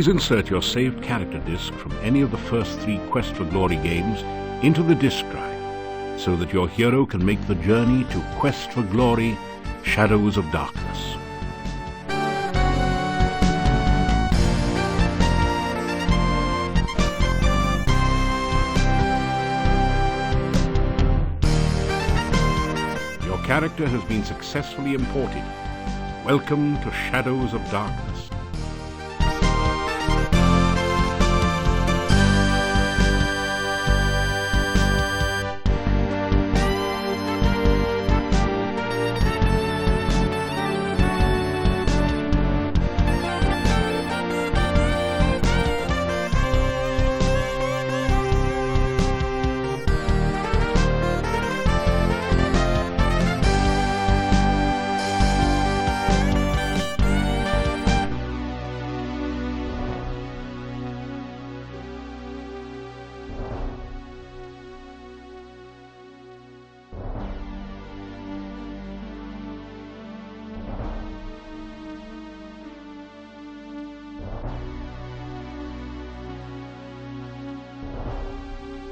Please insert your saved character disc from any of the first 3 Quest for Glory games into the disc drive, so that your hero can make the journey to Quest for Glory, Shadows of Darkness. Your character has been successfully imported. Welcome to Shadows of Darkness.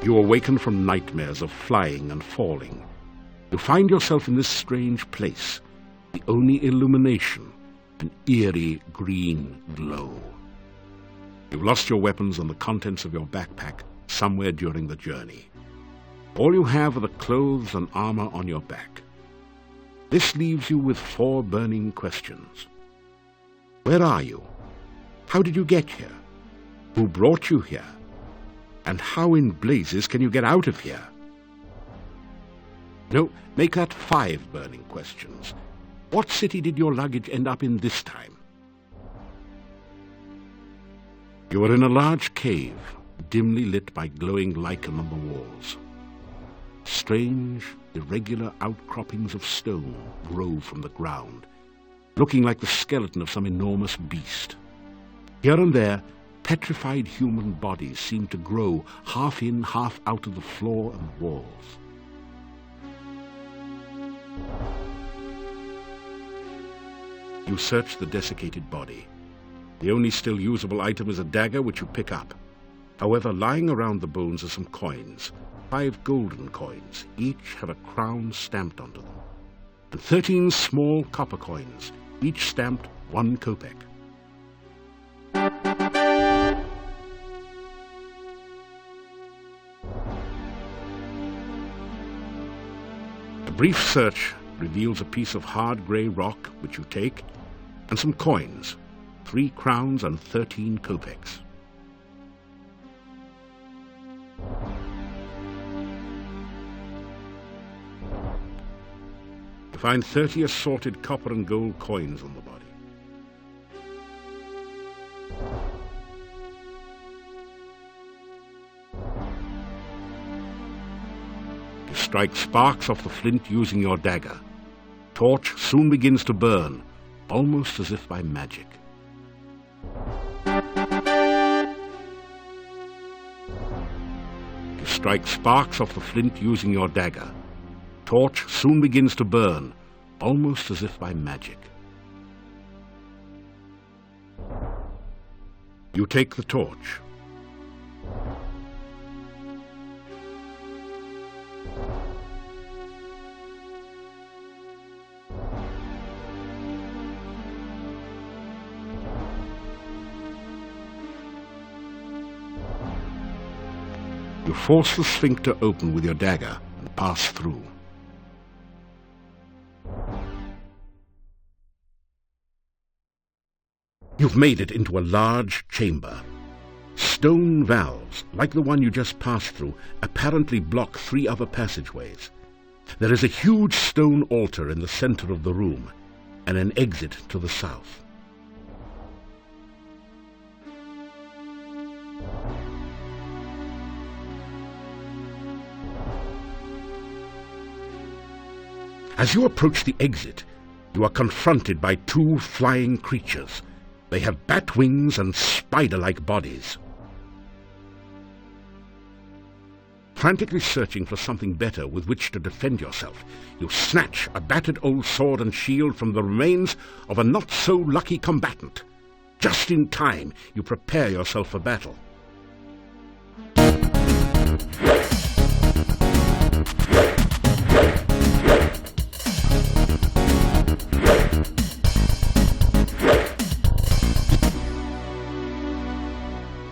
You awaken from nightmares of flying and falling. You find yourself in this strange place, the only illumination, an eerie green glow. You've lost your weapons and the contents of your backpack somewhere during the journey. All you have are the clothes and armor on your back. This leaves you with 4 burning questions. Where are you? How did you get here? Who brought you here? And how in blazes can you get out of here? No, make that 5 burning questions. What city did your luggage end up in this time? You are in a large cave, dimly lit by glowing lichen on the walls. Strange, irregular outcroppings of stone grow from the ground, looking like the skeleton of some enormous beast. Here and there, petrified human bodies seem to grow half in, half out of the floor and walls. You search the desiccated body. The only still usable item is a dagger, which you pick up. However, lying around the bones are some coins, 5 golden coins. Each have a crown stamped onto them, and 13 small copper coins, each stamped 1 kopeck. A brief search reveals a piece of hard grey rock, which you take, and some coins, 3 crowns and 13 kopecks. You find 30 assorted copper and gold coins on the body. Strike sparks off the flint using your dagger. Torch soon begins to burn, almost as if by magic. You strike sparks off the flint using your dagger. Torch soon begins to burn, almost as if by magic. You take the torch. You force the sphincter open with your dagger and pass through. You've made it into a large chamber. Stone valves, like the one you just passed through, apparently block 3 other passageways. There is a huge stone altar in the center of the room, and an exit to the south. As you approach the exit, you are confronted by 2 flying creatures. They have bat wings and spider-like bodies. Frantically searching for something better with which to defend yourself, you snatch a battered old sword and shield from the remains of a not-so-lucky combatant. Just in time, you prepare yourself for battle.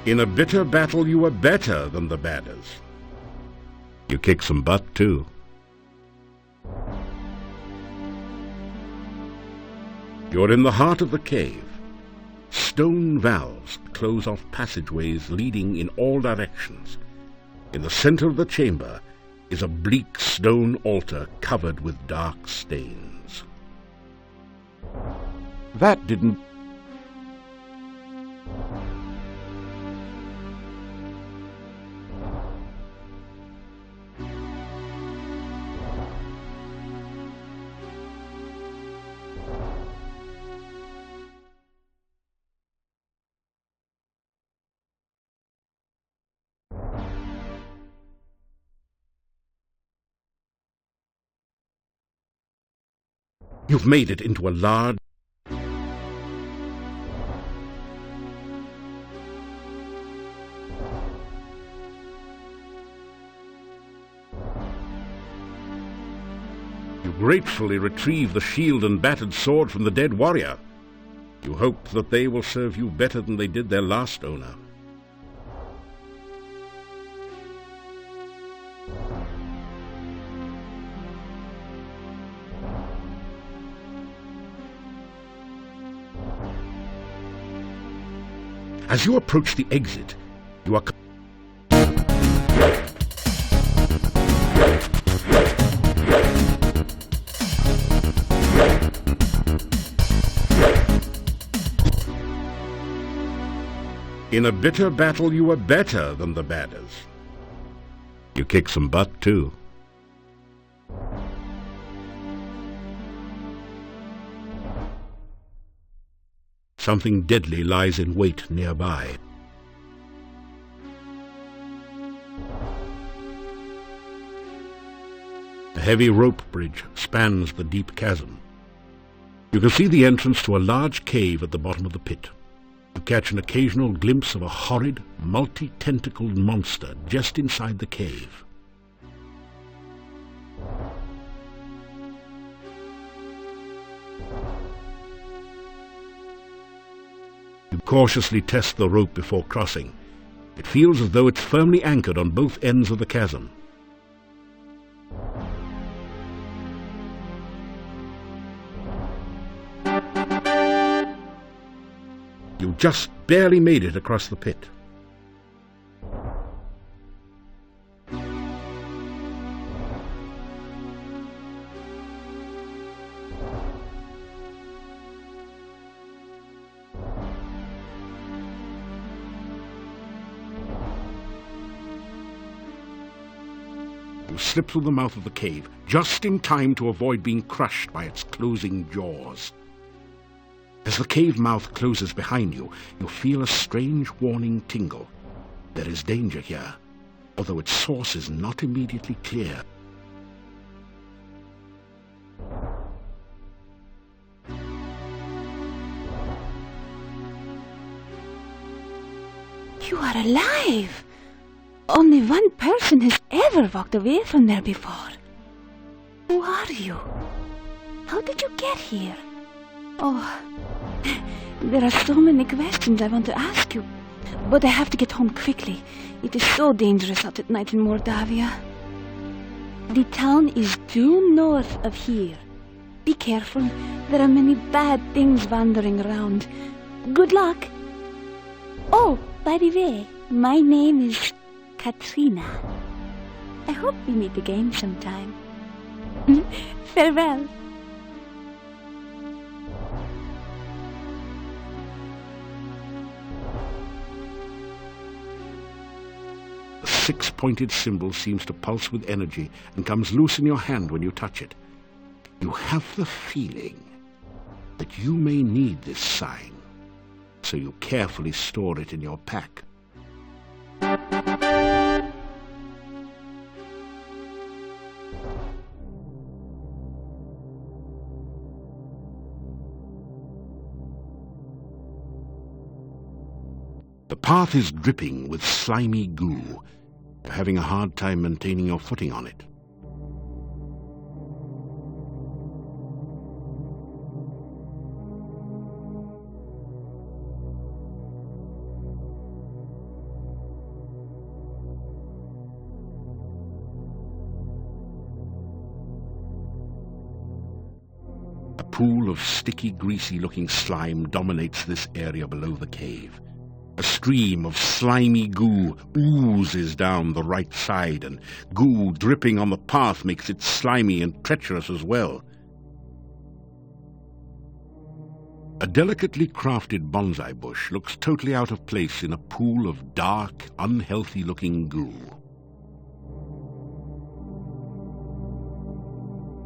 In a bitter battle, you are better than the badders. You kick some butt, too. You're in the heart of the cave. Stone valves close off passageways leading in all directions. In the center of the chamber is a bleak stone altar covered with dark stains. That didn't... You've made it into a large... You gratefully retrieve the shield and battered sword from the dead warrior. You hope that they will serve you better than they did their last owner. As you approach the exit, you are... In a bitter battle, you are better than the badders. You kick some butt, too. Something deadly lies in wait nearby. A heavy rope bridge spans the deep chasm. You can see the entrance to a large cave at the bottom of the pit. You catch an occasional glimpse of a horrid, multi-tentacled monster just inside the cave. You cautiously test the rope before crossing. It feels as though it's firmly anchored on both ends of the chasm. You just barely made it across the pit. You slip through the mouth of the cave, just in time to avoid being crushed by its closing jaws. As the cave mouth closes behind you, you feel a strange warning tingle. There is danger here, although its source is not immediately clear. You are alive! Only one person has ever walked away from there before. Who are you? How did you get here? Oh, there are so many questions I want to ask you, but I have to get home quickly. It is so dangerous out at night in Mordavia. The town is due north of here. Be careful, there are many bad things wandering around. Good luck! Oh, by the way, my name is Katrina. I hope we meet again sometime. Farewell. The six-pointed symbol seems to pulse with energy and comes loose in your hand when you touch it. You have the feeling that you may need this sign, so you carefully store it in your pack. The path is dripping with slimy goo. You're having a hard time maintaining your footing on it. A pool of sticky, greasy-looking slime dominates this area below the cave. A stream of slimy goo oozes down the right side, and goo dripping on the path makes it slimy and treacherous as well. A delicately crafted bonsai bush looks totally out of place in a pool of dark, unhealthy-looking goo.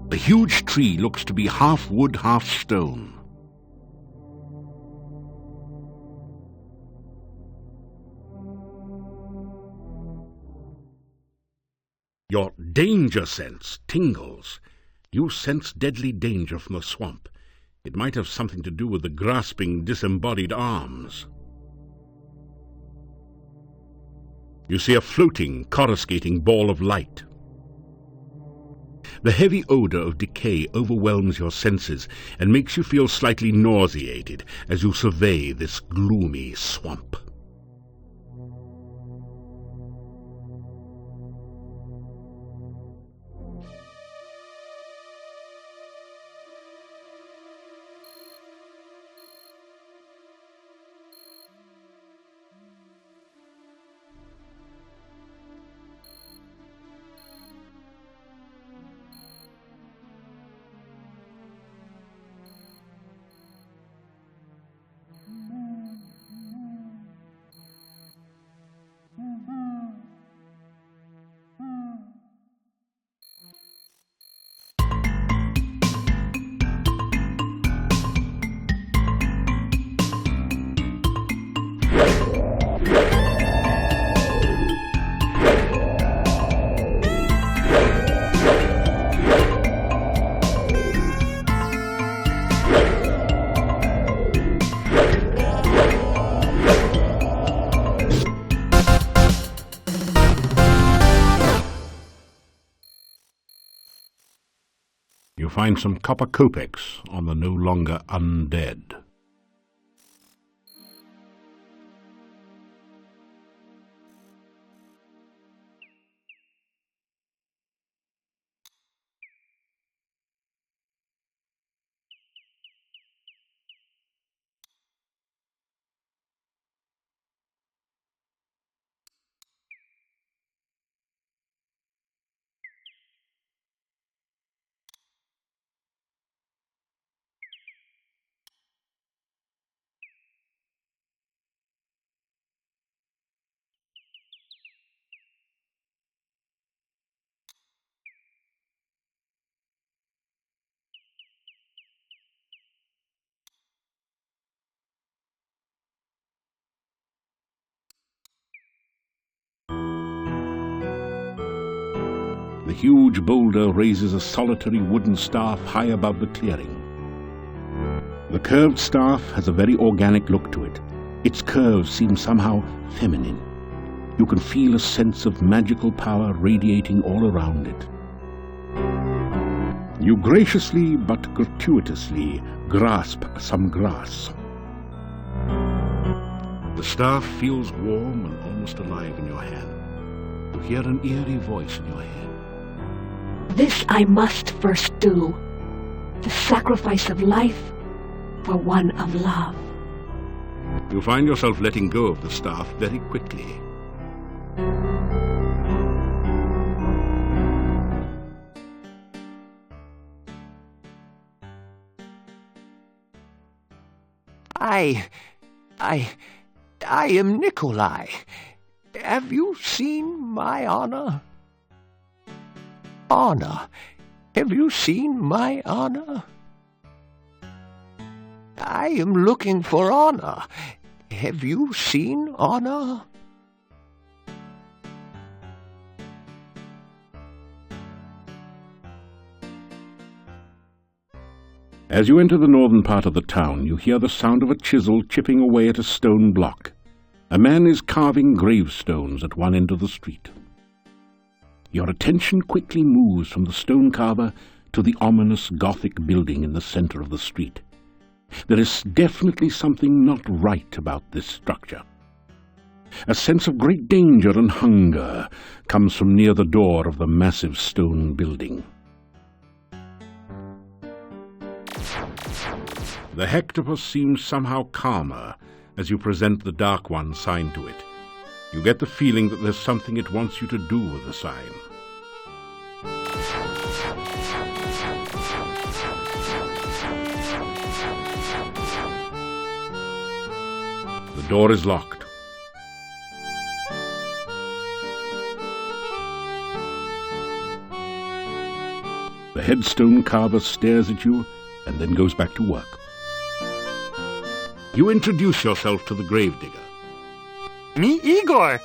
The huge tree looks to be half wood, half stone. Your danger sense tingles. You sense deadly danger from the swamp. It might have something to do with the grasping, disembodied arms. You see a floating, coruscating ball of light. The heavy odor of decay overwhelms your senses and makes you feel slightly nauseated as you survey this gloomy swamp. You find some copper kopecks on the no longer undead. The huge boulder raises a solitary wooden staff high above the clearing. The curved staff has a very organic look to it. Its curves seem somehow feminine. You can feel a sense of magical power radiating all around it. You graciously but gratuitously grasp some grass. The staff feels warm and almost alive in your hand. You hear an eerie voice in your head. This I must first do, the sacrifice of life for one of love. You find yourself letting go of the staff very quickly. I am Nikolai. Have you seen my honor? Honor. Have you seen my honor? I am looking for honor. Have you seen honor? As you enter the northern part of the town, you hear the sound of a chisel chipping away at a stone block. A man is carving gravestones at one end of the street. Your attention quickly moves from the stone carver to the ominous Gothic building in the center of the street. There is definitely something not right about this structure. A sense of great danger and hunger comes from near the door of the massive stone building. The hectopus seems somehow calmer as you present the Dark One sign to it. You get the feeling that there's something it wants you to do with the sign. The door is locked. The headstone carver stares at you and then goes back to work. You introduce yourself to the gravedigger. Me, Igor.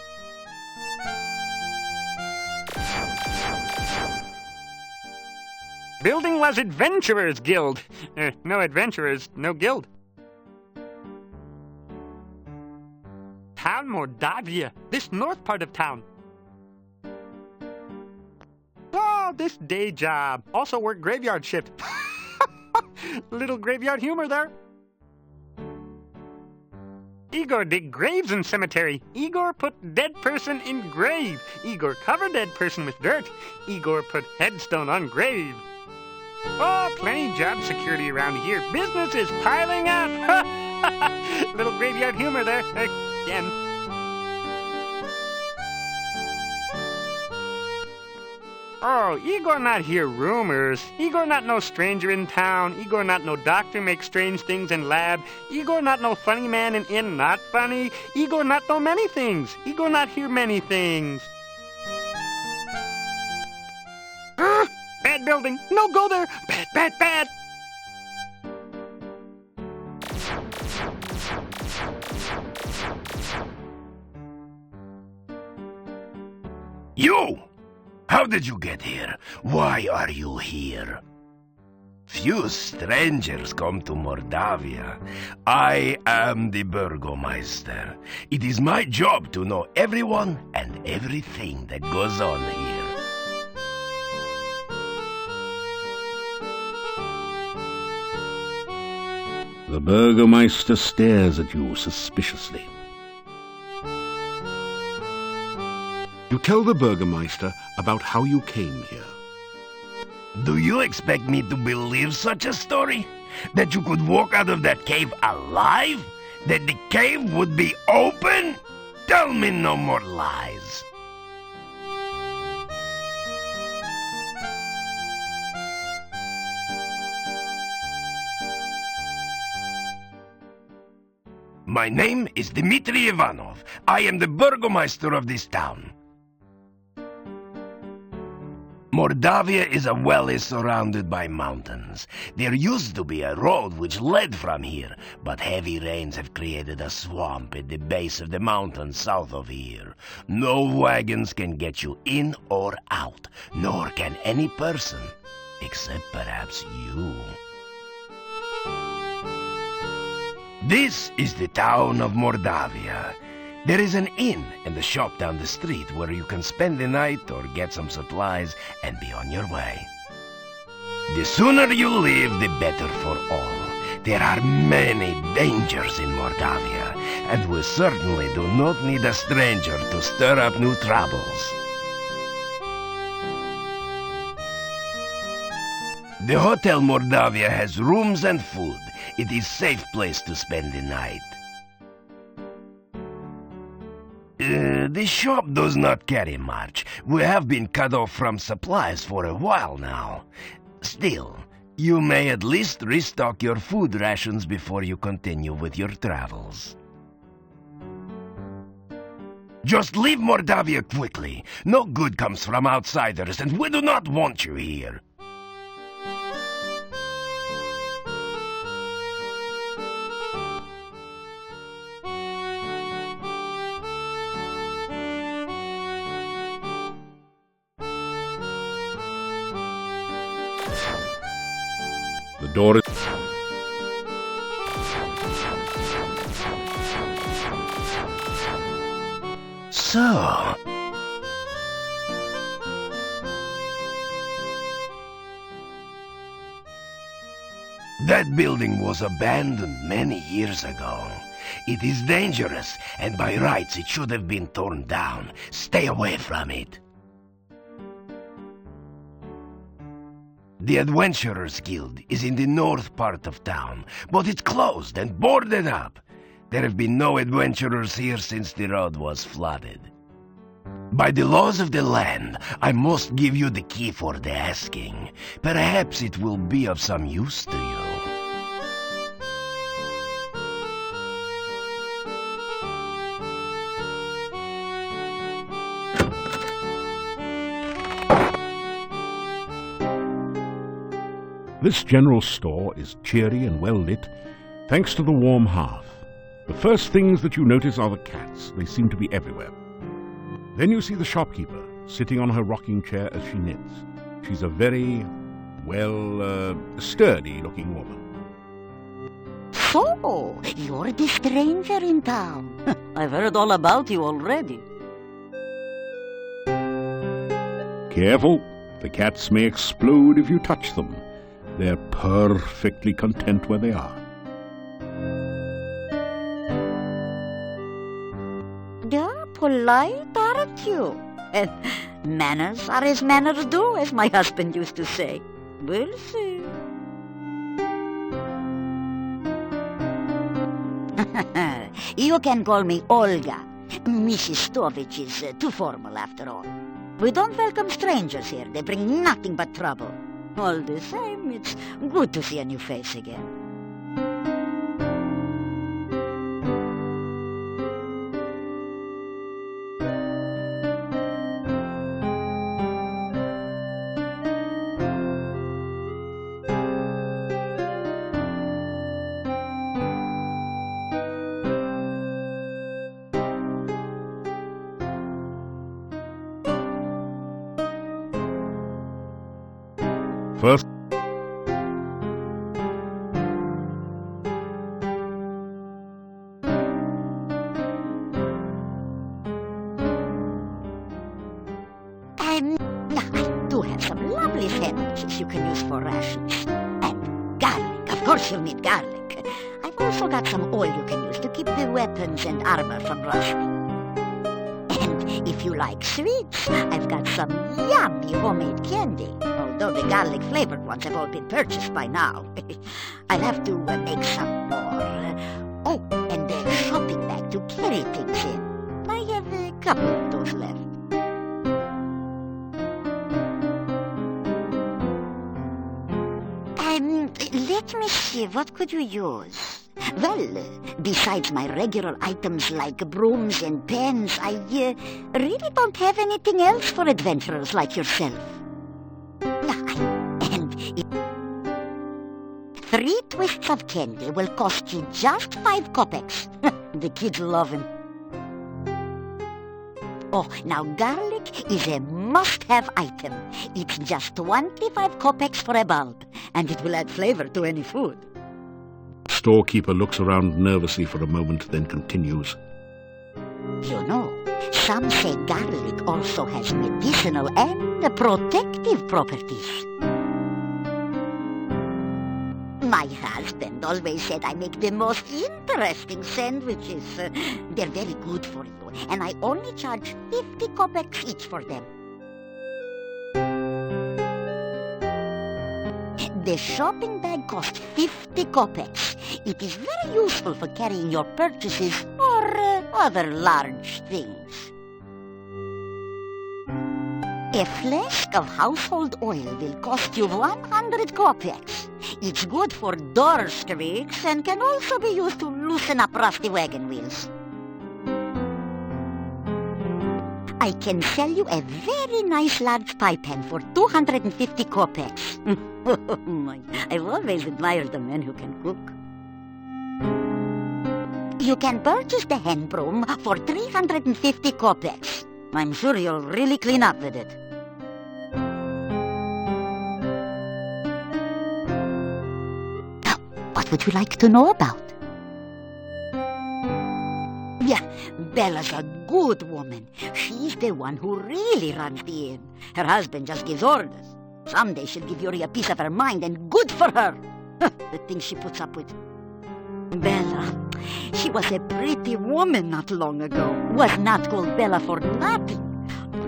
Building was Adventurers Guild. No adventurers, no guild. Town Mordavia, this north part of town. Oh, this day job. Also work graveyard shift. Little graveyard humor there. Igor dig graves in cemetery. Igor put dead person in grave. Igor cover dead person with dirt. Igor put headstone on grave. Oh, plenty job security around here. Business is piling up. Little graveyard humor there. Again. Oh, Igor not hear rumors. Igor not no stranger in town. Igor not no doctor make strange things in lab. Igor not no funny man in inn not funny. Igor not know many things. Igor not hear many things. Bad building. No go there. Bad, bad, bad. You! How did you get here? Why are you here? Few strangers come to Mordavia. I am the Burgomeister. It is my job to know everyone and everything that goes on here. The Burgomeister stares at you suspiciously. You tell the Burgomeister about how you came here. Do you expect me to believe such a story? That you could walk out of that cave alive? That the cave would be open? Tell me no more lies. My name is Dmitri Ivanov. I am the Burgomeister of this town. Mordavia is a valley surrounded by mountains. There used to be a road which led from here, but heavy rains have created a swamp at the base of the mountain south of here. No wagons can get you in or out, nor can any person, except perhaps you. This is the town of Mordavia. There is an inn and a shop down the street where you can spend the night or get some supplies and be on your way. The sooner you leave, the better for all. There are many dangers in Mordavia, and we certainly do not need a stranger to stir up new troubles. The Hotel Mordavia has rooms and food. It is a safe place to spend the night. The shop does not carry much. We have been cut off from supplies for a while now. Still, you may at least restock your food rations before you continue with your travels. Just leave Mordavia quickly. No good comes from outsiders, and we do not want you here. The door is... So... that building was abandoned many years ago. It is dangerous, and by rights it should have been torn down. Stay away from it. The Adventurers Guild is in the north part of town, but it's closed and boarded up. There have been no adventurers here since the road was flooded. By the laws of the land, I must give you the key for the asking. Perhaps it will be of some use to you. This general store is cheery and well lit, thanks to the warm hearth. The first things that you notice are the cats. They seem to be everywhere. Then you see the shopkeeper, sitting on her rocking chair as she knits. She's a very, sturdy-looking woman. So, you're the stranger in town. I've heard all about you already. Careful, the cats may explode if you touch them. They're perfectly content where they are. You're polite, aren't you? And manners are as manners do, as my husband used to say. We'll see. You can call me Olga. Mrs. Stovich is too formal after all. We don't welcome strangers here. They bring nothing but trouble. All the same, it's good to see a new face again. First, I do have some lovely sandwiches you can use for rations. And garlic, of course you'll need garlic. I've also got some oil you can use to keep the weapons and armor from rustling. And if you like sweets, I've got some yummy homemade candy. Although the garlic-flavored ones have all been purchased by now. I'll have to make some more. Oh, and a shopping bag to carry things in. I have a couple of those left. Let me see, what could you use? Well, besides my regular items like brooms and pens, I really don't have anything else for adventurers like yourself. And 3 twists of candy will cost you just 5 kopecks. The kids love them. Oh, now garlic is a must-have item. It's just 25 kopecks for a bulb, and it will add flavor to any food. storekeeper looks around nervously for a moment, then continues. You know, some say garlic also has medicinal and protective properties. My husband always said I make the most interesting sandwiches. They're very good for you, and I only charge 50 kopecks each for them. The shopping bag costs 50 kopecks. It is very useful for carrying your purchases or other large things. A flask of household oil will cost you 100 kopecks. It's good for door squeaks and can also be used to loosen up rusty wagon wheels. I can sell you a very nice large pie pan for 250 kopecks. Oh my, I've always admired the men who can cook. You can purchase the hen broom for 350 kopecks. I'm sure you'll really clean up with it. Now, what would you like to know about? Yeah, Bella's a good woman. She's the one who really runs the inn. Her husband just gives orders. Someday she'll give Yuri a piece of her mind, and good for her. The things she puts up with. Bella, she was a pretty woman not long ago. Was not called Bella for nothing.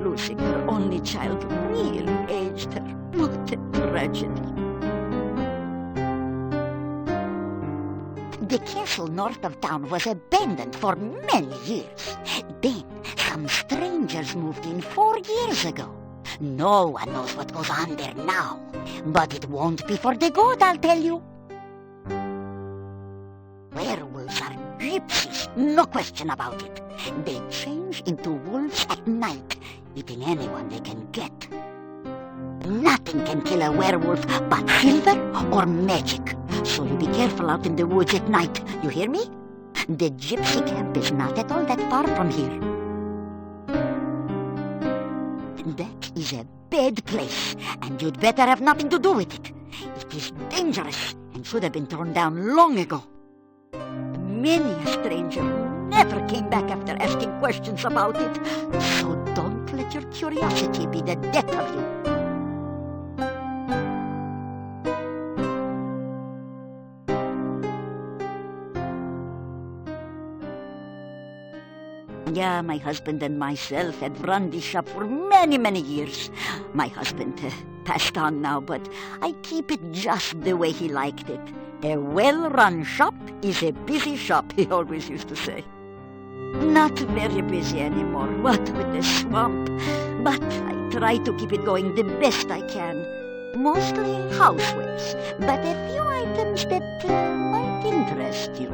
Losing her only child really aged her. What a tragedy. The castle north of town was abandoned for many years. Then some strangers moved in 4 years ago. No one knows what goes on there now. But it won't be for the good, I'll tell you. Werewolves are gypsies, no question about it. They change into wolves at night, eating anyone they can get. Nothing can kill a werewolf but silver or magic. So you be careful out in the woods at night, you hear me? The gypsy camp is not at all that far from here. That is a bad place, and you'd better have nothing to do with it. It is dangerous and should have been torn down long ago. Many a stranger never came back after asking questions about it, so don't let your curiosity be the death of you. Yeah, my husband and myself had run this shop for many, many years. My husband passed on now, but I keep it just the way he liked it. A well-run shop is a busy shop, he always used to say. Not very busy anymore, what with the swamp. But I try to keep it going the best I can. Mostly housewares, but a few items that might interest you.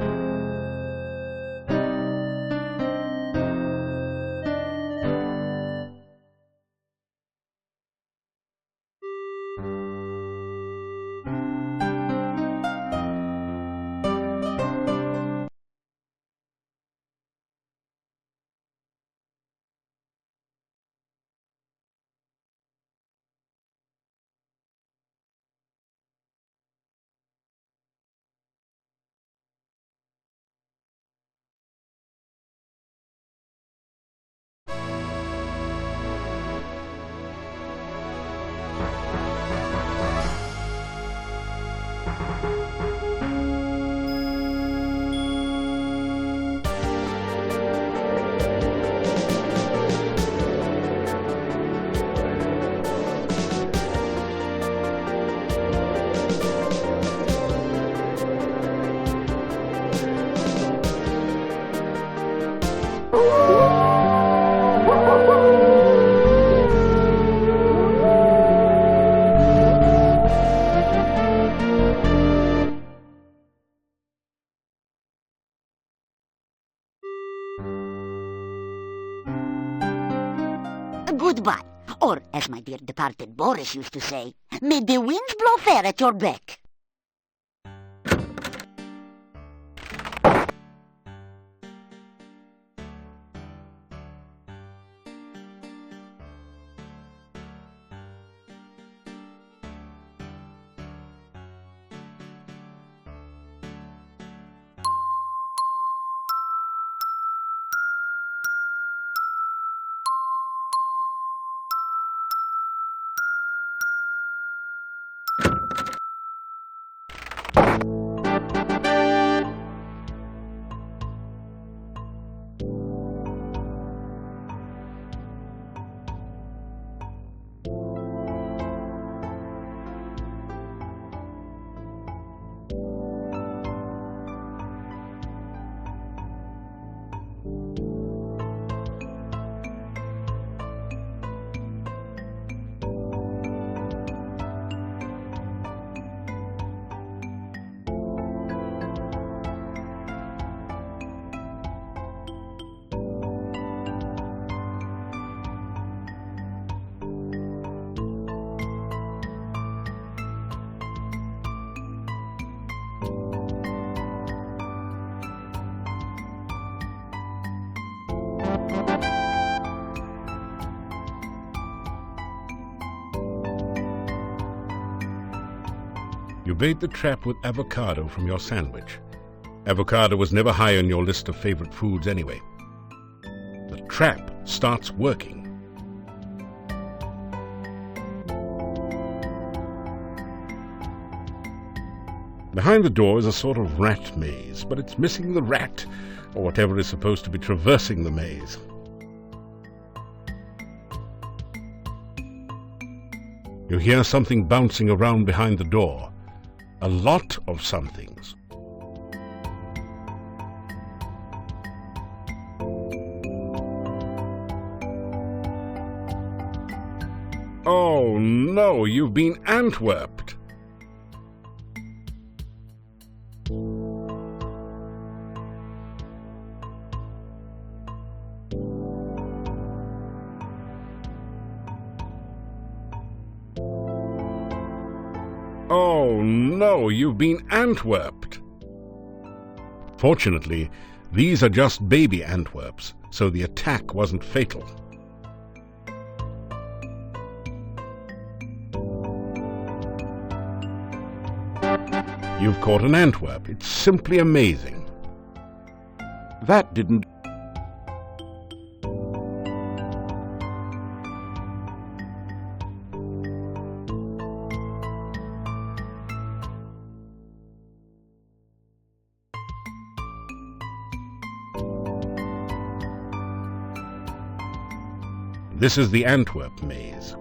Goodbye, or as my dear departed Boris used to say, may the winds blow fair at your back. You bait the trap with avocado from your sandwich. Avocado was never high on your list of favorite foods anyway. trap starts working. Behind the door is a sort of rat maze, but it's missing the rat, or whatever is supposed to be traversing the maze. You hear something bouncing around behind the door. A lot of somethings. Oh no, you've been Antwerped. Oh no, you've been Antwerped. Fortunately, these are just baby Antwerps, so the attack wasn't fatal. You've caught an Antwerp. It's simply amazing. That didn't... This is the Antwerp maze.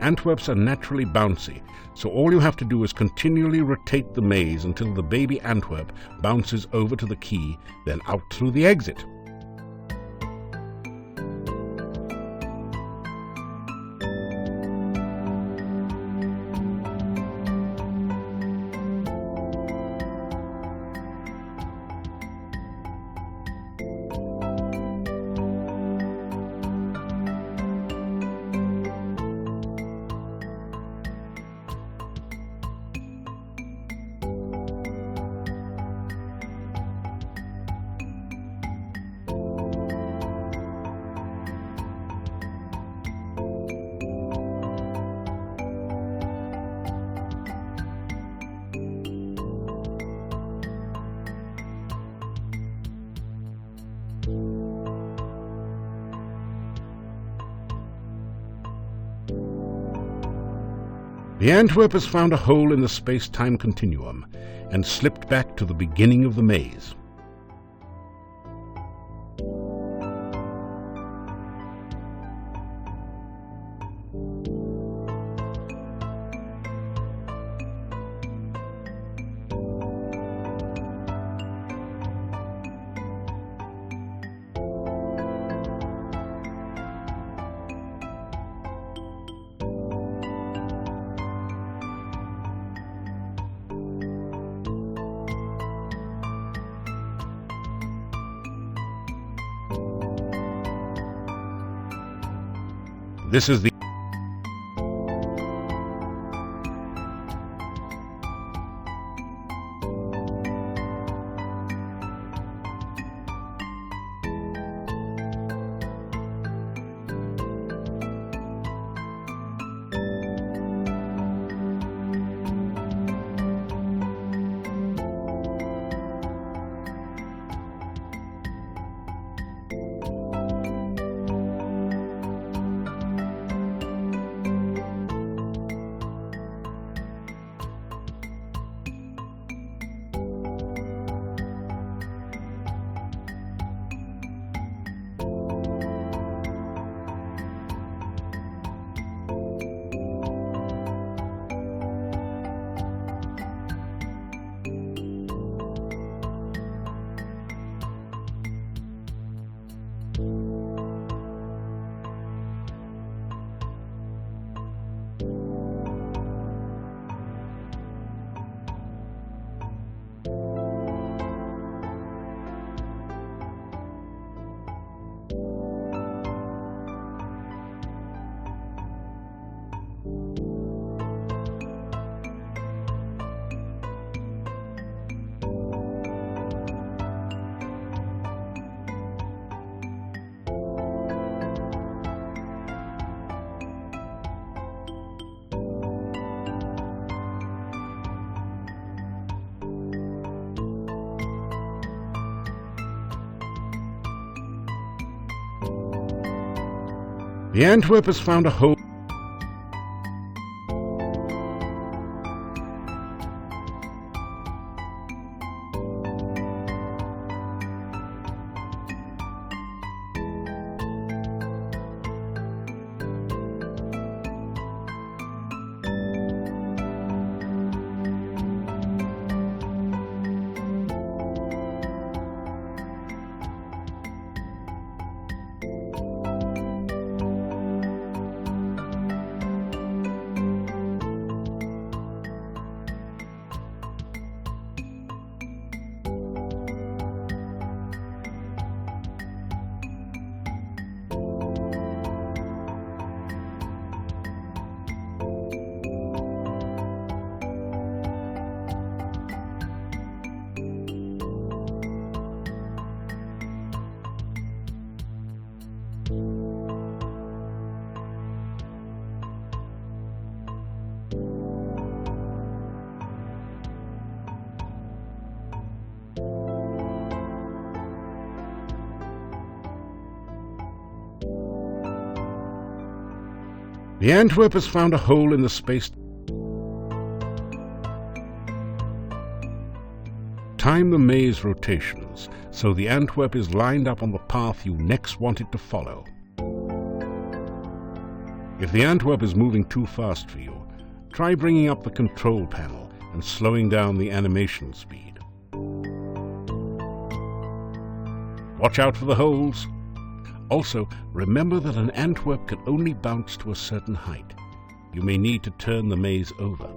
Antwerps are naturally bouncy, so all you have to do is continually rotate the maze until the baby Antwerp bounces over to the key, then out through the exit. The Antwerp has found a hole in the space-time continuum and slipped back to the beginning of the maze. This is the The Antwerp has found a hole. The Antwerp has found a hole in the space. Time the maze rotations, so the Antwerp is lined up on the path you next want it to follow. If the Antwerp is moving too fast for you, try bringing up the control panel and slowing down the animation speed. Watch out for the holes. Also, remember that an Antwerp can only bounce to a certain height. You may need to turn the maze over.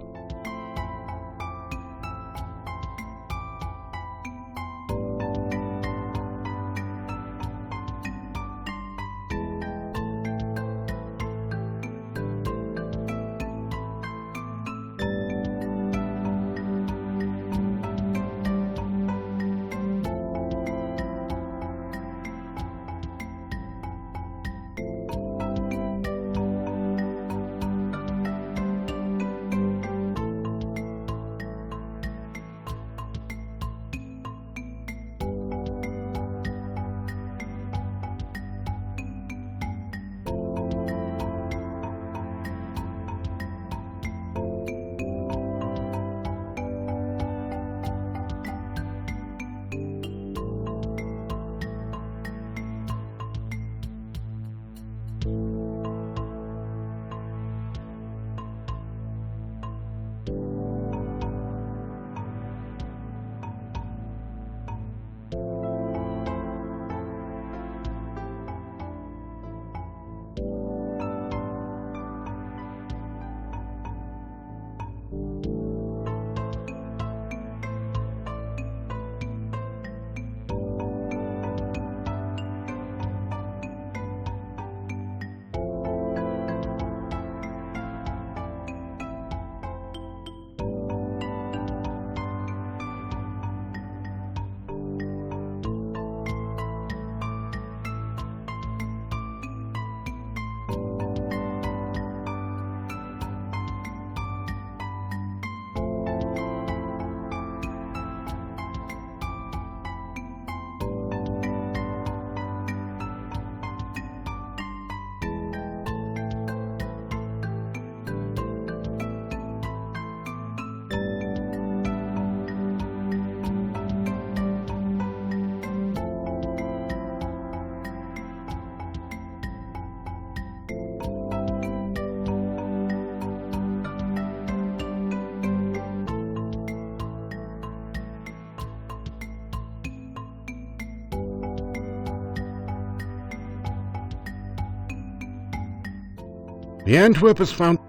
The Antwerp has found...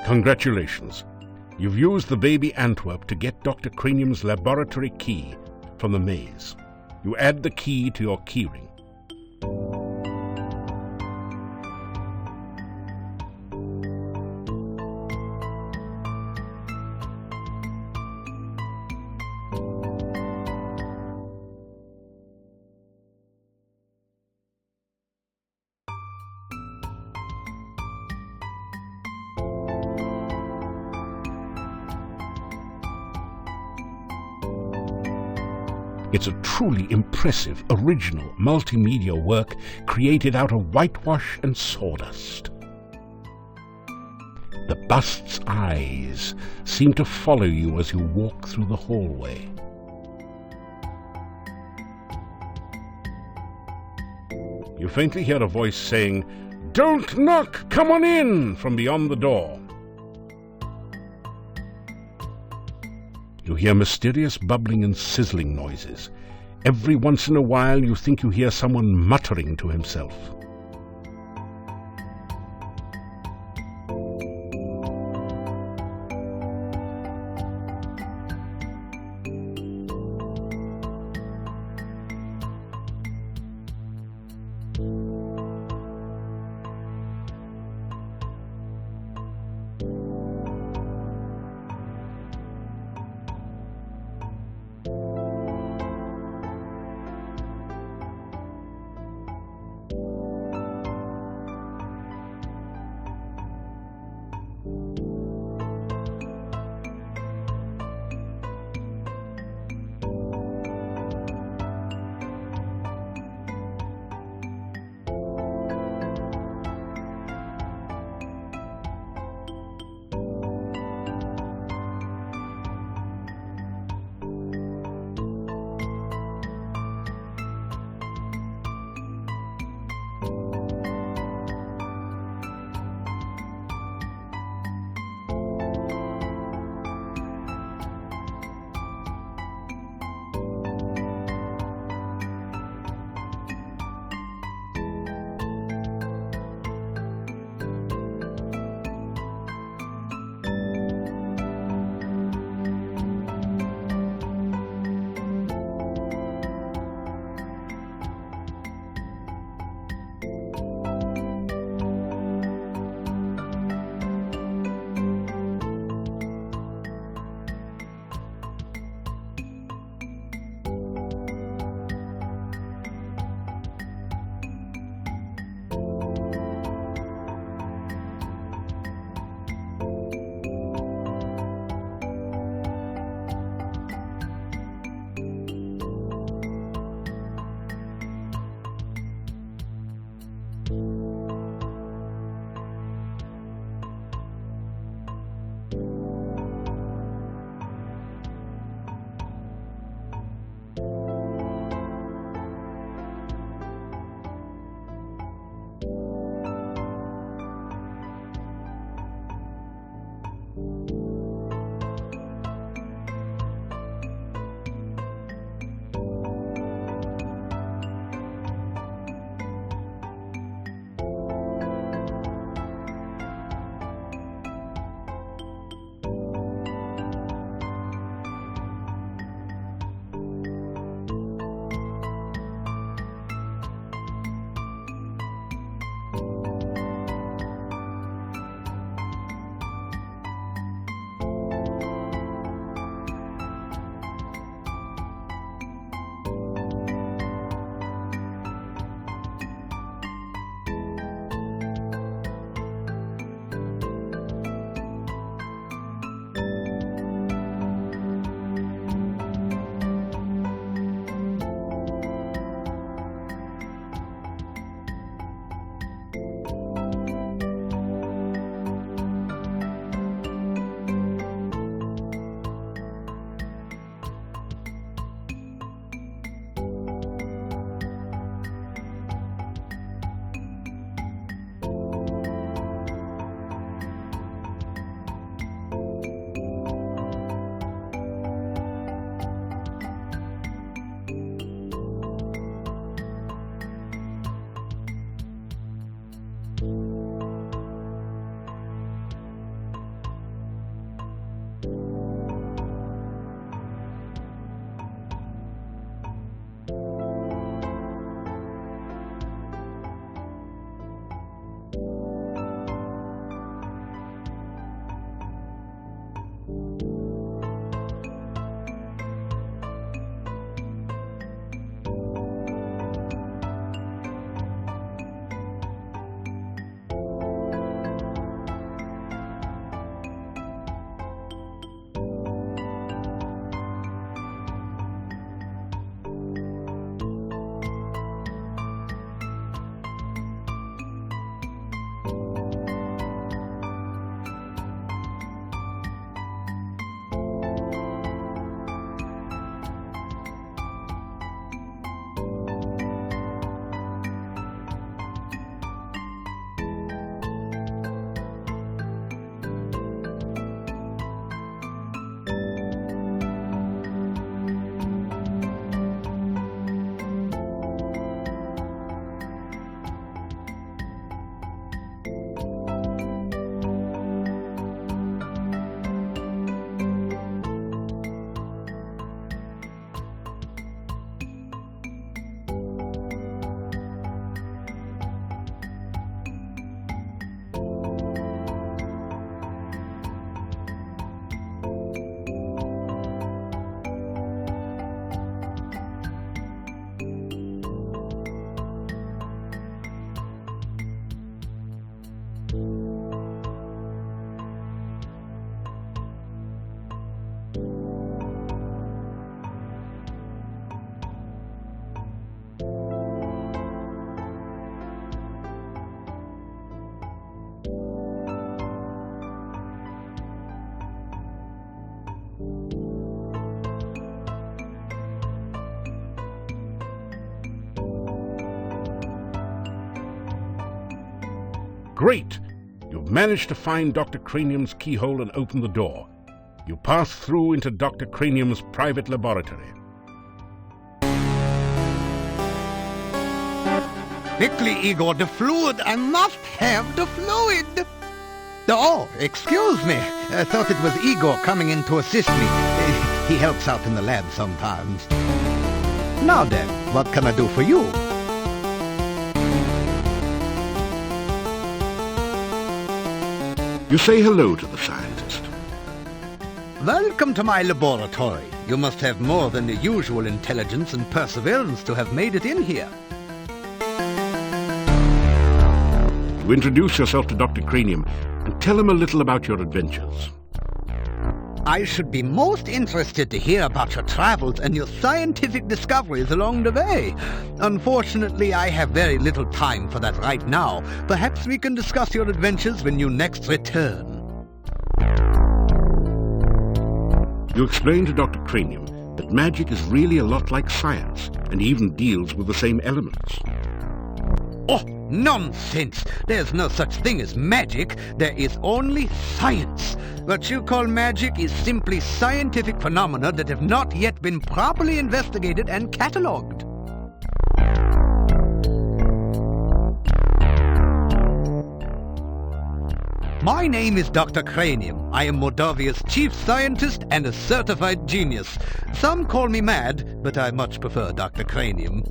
Congratulations. You've used the baby Antwerp to get Dr. Cranium's laboratory key from the maze. You add the key to your keyring. It's a truly impressive, original, multimedia work created out of whitewash and sawdust. The bust's eyes seem to follow you as you walk through the hallway. You faintly hear a voice saying, "Don't knock! Come on in!" from beyond the door. You hear mysterious bubbling and sizzling noises. Every once in a while you think you hear someone muttering to himself. Great! You've managed to find Dr. Cranium's keyhole and open the door. You pass through into Dr. Cranium's private laboratory. Quickly, Igor, the fluid. I must have the fluid. Oh, excuse me. I thought it was Igor coming in to assist me. He helps out in the lab sometimes. Now then, what can I do for you? You say hello to the scientist. Welcome to my laboratory. You must have more than the usual intelligence and perseverance to have made it in here. You introduce yourself to Dr. Cranium and tell him a little about your adventures. I should be most interested to hear about your travels and your scientific discoveries along the way. Unfortunately, I have very little time for that right now. Perhaps we can discuss your adventures when you next return. You explain to Dr. Cranium that magic is really a lot like science and even deals with the same elements. Oh, nonsense! There's no such thing as magic. There is only science. What you call magic is simply scientific phenomena that have not yet been properly investigated and catalogued. My name is Dr. Cranium. I am Moldavia's chief scientist and a certified genius. Some call me mad, but I much prefer Dr. Cranium.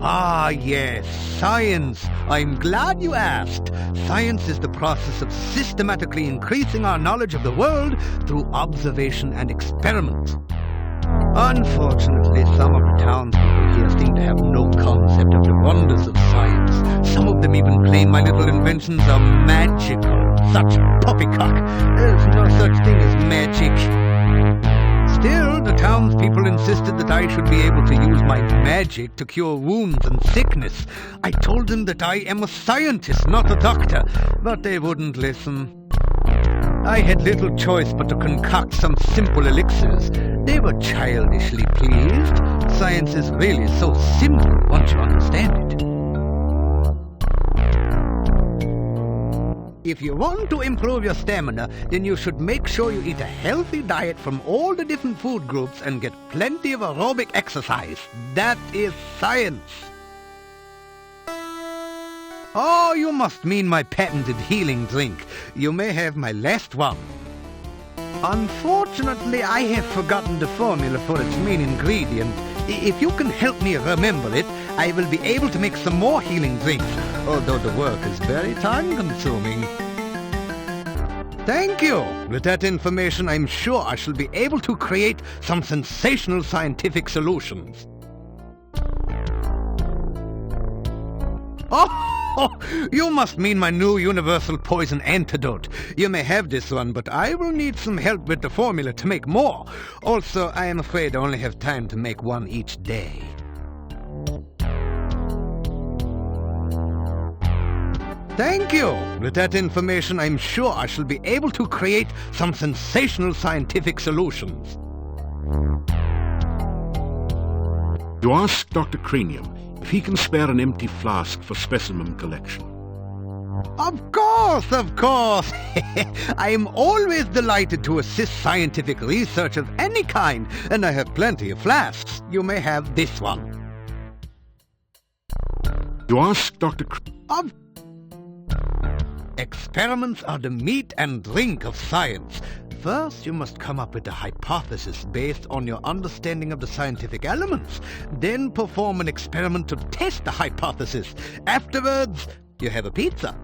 Ah, yes, science. I'm glad you asked. Science is the process of systematically increasing our knowledge of the world through observation and experiment. Unfortunately, some of the townspeople here seem to have no concept of the wonders of science. Some of them even claim my little inventions are magical. Such poppycock. There's no such thing as magic. Still, the townspeople insisted that I should be able to use my magic to cure wounds and sickness. I told them that I am a scientist, not a doctor, but they wouldn't listen. I had little choice but to concoct some simple elixirs. They were childishly pleased. Science is really so simple once you understand it. If you want to improve your stamina, then you should make sure you eat a healthy diet from all the different food groups and get plenty of aerobic exercise. That is science. Oh, you must mean my patented healing drink. You may have my last one. Unfortunately, I have forgotten the formula for its main ingredient. If you can help me remember it, I will be able to make some more healing drinks, although the work is very time-consuming. Thank you. With that information, I'm sure I shall be able to create some sensational scientific solutions. Oh, you must mean my new universal poison antidote. You may have this one, but I will need some help with the formula to make more. Also, I am afraid I only have time to make one each day. Thank you. With that information, I'm sure I shall be able to create some sensational scientific solutions. You ask Dr. Cranium if he can spare an empty flask for specimen collection. Of course, of course. I am always delighted to assist scientific research of any kind, and I have plenty of flasks. You may have this one. You ask Dr. Experiments are the meat and drink of science. First, you must come up with a hypothesis based on your understanding of the scientific elements. Then perform an experiment to test the hypothesis. Afterwards, you have a pizza.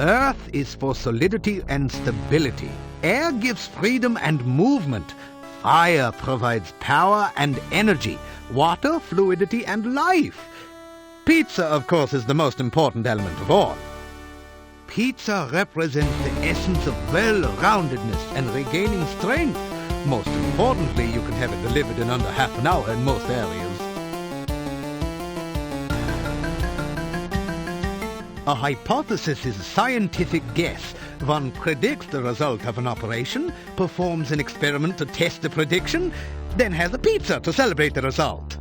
Earth is for solidity and stability. Air gives freedom and movement. Fire provides power and energy. Water, fluidity, and life. Pizza, of course, is the most important element of all. Pizza represents the essence of well-roundedness and regaining strength. Most importantly, you can have it delivered in under half an hour in most areas. A hypothesis is a scientific guess. One predicts the result of an operation, performs an experiment to test the prediction, then has a pizza to celebrate the result.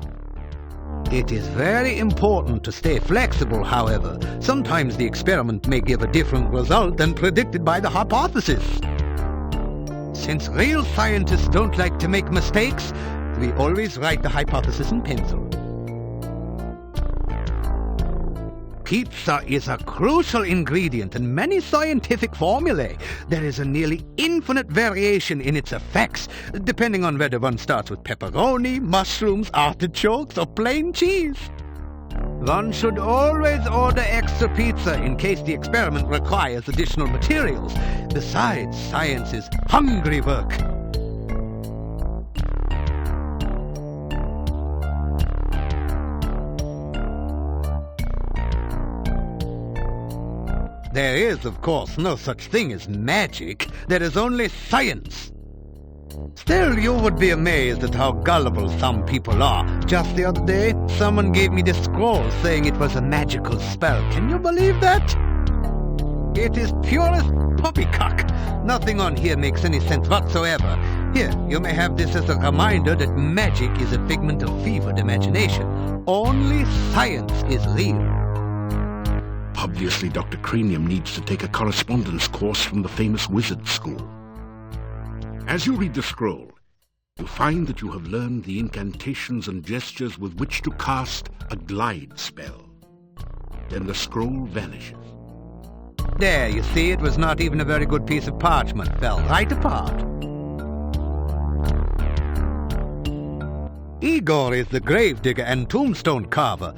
It is very important to stay flexible, however. Sometimes the experiment may give a different result than predicted by the hypothesis. Since real scientists don't like to make mistakes, we always write the hypothesis in pencil. Pizza is a crucial ingredient in many scientific formulae. There is a nearly infinite variation in its effects, depending on whether one starts with pepperoni, mushrooms, artichokes, or plain cheese. One should always order extra pizza in case the experiment requires additional materials. Besides, science is hungry work. There is, of course, no such thing as magic. There is only science. Still, you would be amazed at how gullible some people are. Just the other day, someone gave me this scroll saying it was a magical spell. Can you believe that? It is purest poppycock. Nothing on here makes any sense whatsoever. Here, you may have this as a reminder that magic is a figment of fevered imagination. Only science is real. Obviously, Dr. Cranium needs to take a correspondence course from the famous wizard school. As you read the scroll, you find that you have learned the incantations and gestures with which to cast a glide spell. Then the scroll vanishes. There, you see, it was not even a very good piece of parchment. Fell right apart. Igor is the gravedigger and tombstone carver.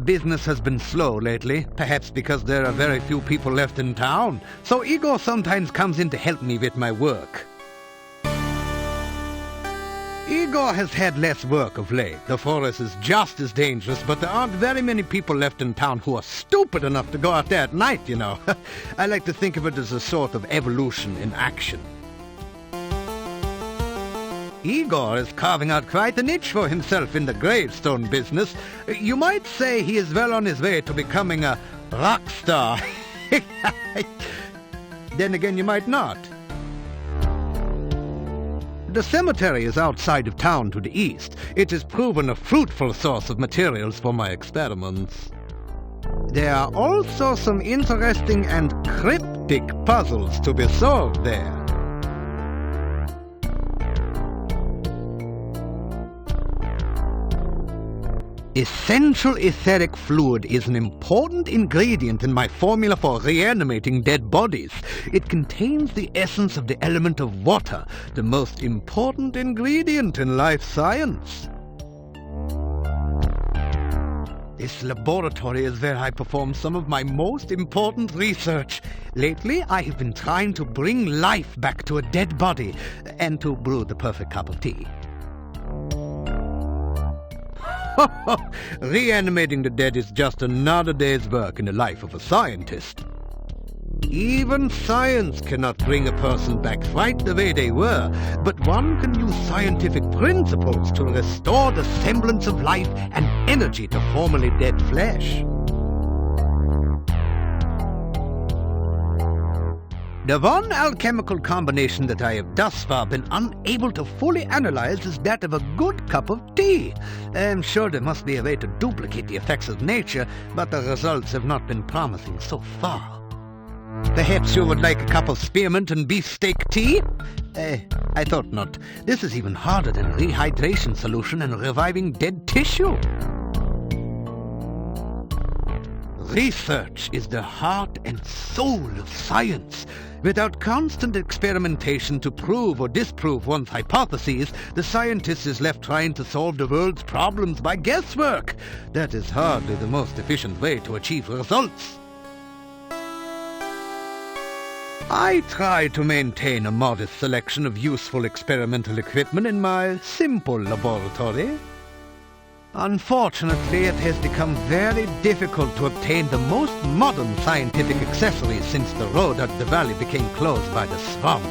Business has been slow lately, perhaps because there are very few people left in town, so Igor sometimes comes in to help me with my work. Igor has had less work of late. The forest is just as dangerous, but there aren't very many people left in town who are stupid enough to go out there at night, you know. I like to think of it as a sort of evolution in action. Igor is carving out quite a niche for himself in the gravestone business. You might say he is well on his way to becoming a rock star. Then again, you might not. The cemetery is outside of town to the east. It has proven a fruitful source of materials for my experiments. There are also some interesting and cryptic puzzles to be solved there. Essential etheric fluid is an important ingredient in my formula for reanimating dead bodies. It contains the essence of the element of water, the most important ingredient in life science. This laboratory is where I perform some of my most important research. Lately, I have been trying to bring life back to a dead body and to brew the perfect cup of tea. Reanimating the dead is just another day's work in the life of a scientist. Even science cannot bring a person back right the way they were, but one can use scientific principles to restore the semblance of life and energy to formerly dead flesh. The one alchemical combination that I have thus far been unable to fully analyze is that of a good cup of tea. I'm sure there must be a way to duplicate the effects of nature, but the results have not been promising so far. Perhaps you would like a cup of spearmint and beefsteak tea? I thought not. This is even harder than rehydration solution and reviving dead tissue. Research is the heart and soul of science. Without constant experimentation to prove or disprove one's hypotheses, the scientist is left trying to solve the world's problems by guesswork. That is hardly the most efficient way to achieve results. I try to maintain a modest selection of useful experimental equipment in my simple laboratory. Unfortunately, it has become very difficult to obtain the most modern scientific accessories since the road out of the valley became closed by the swamp.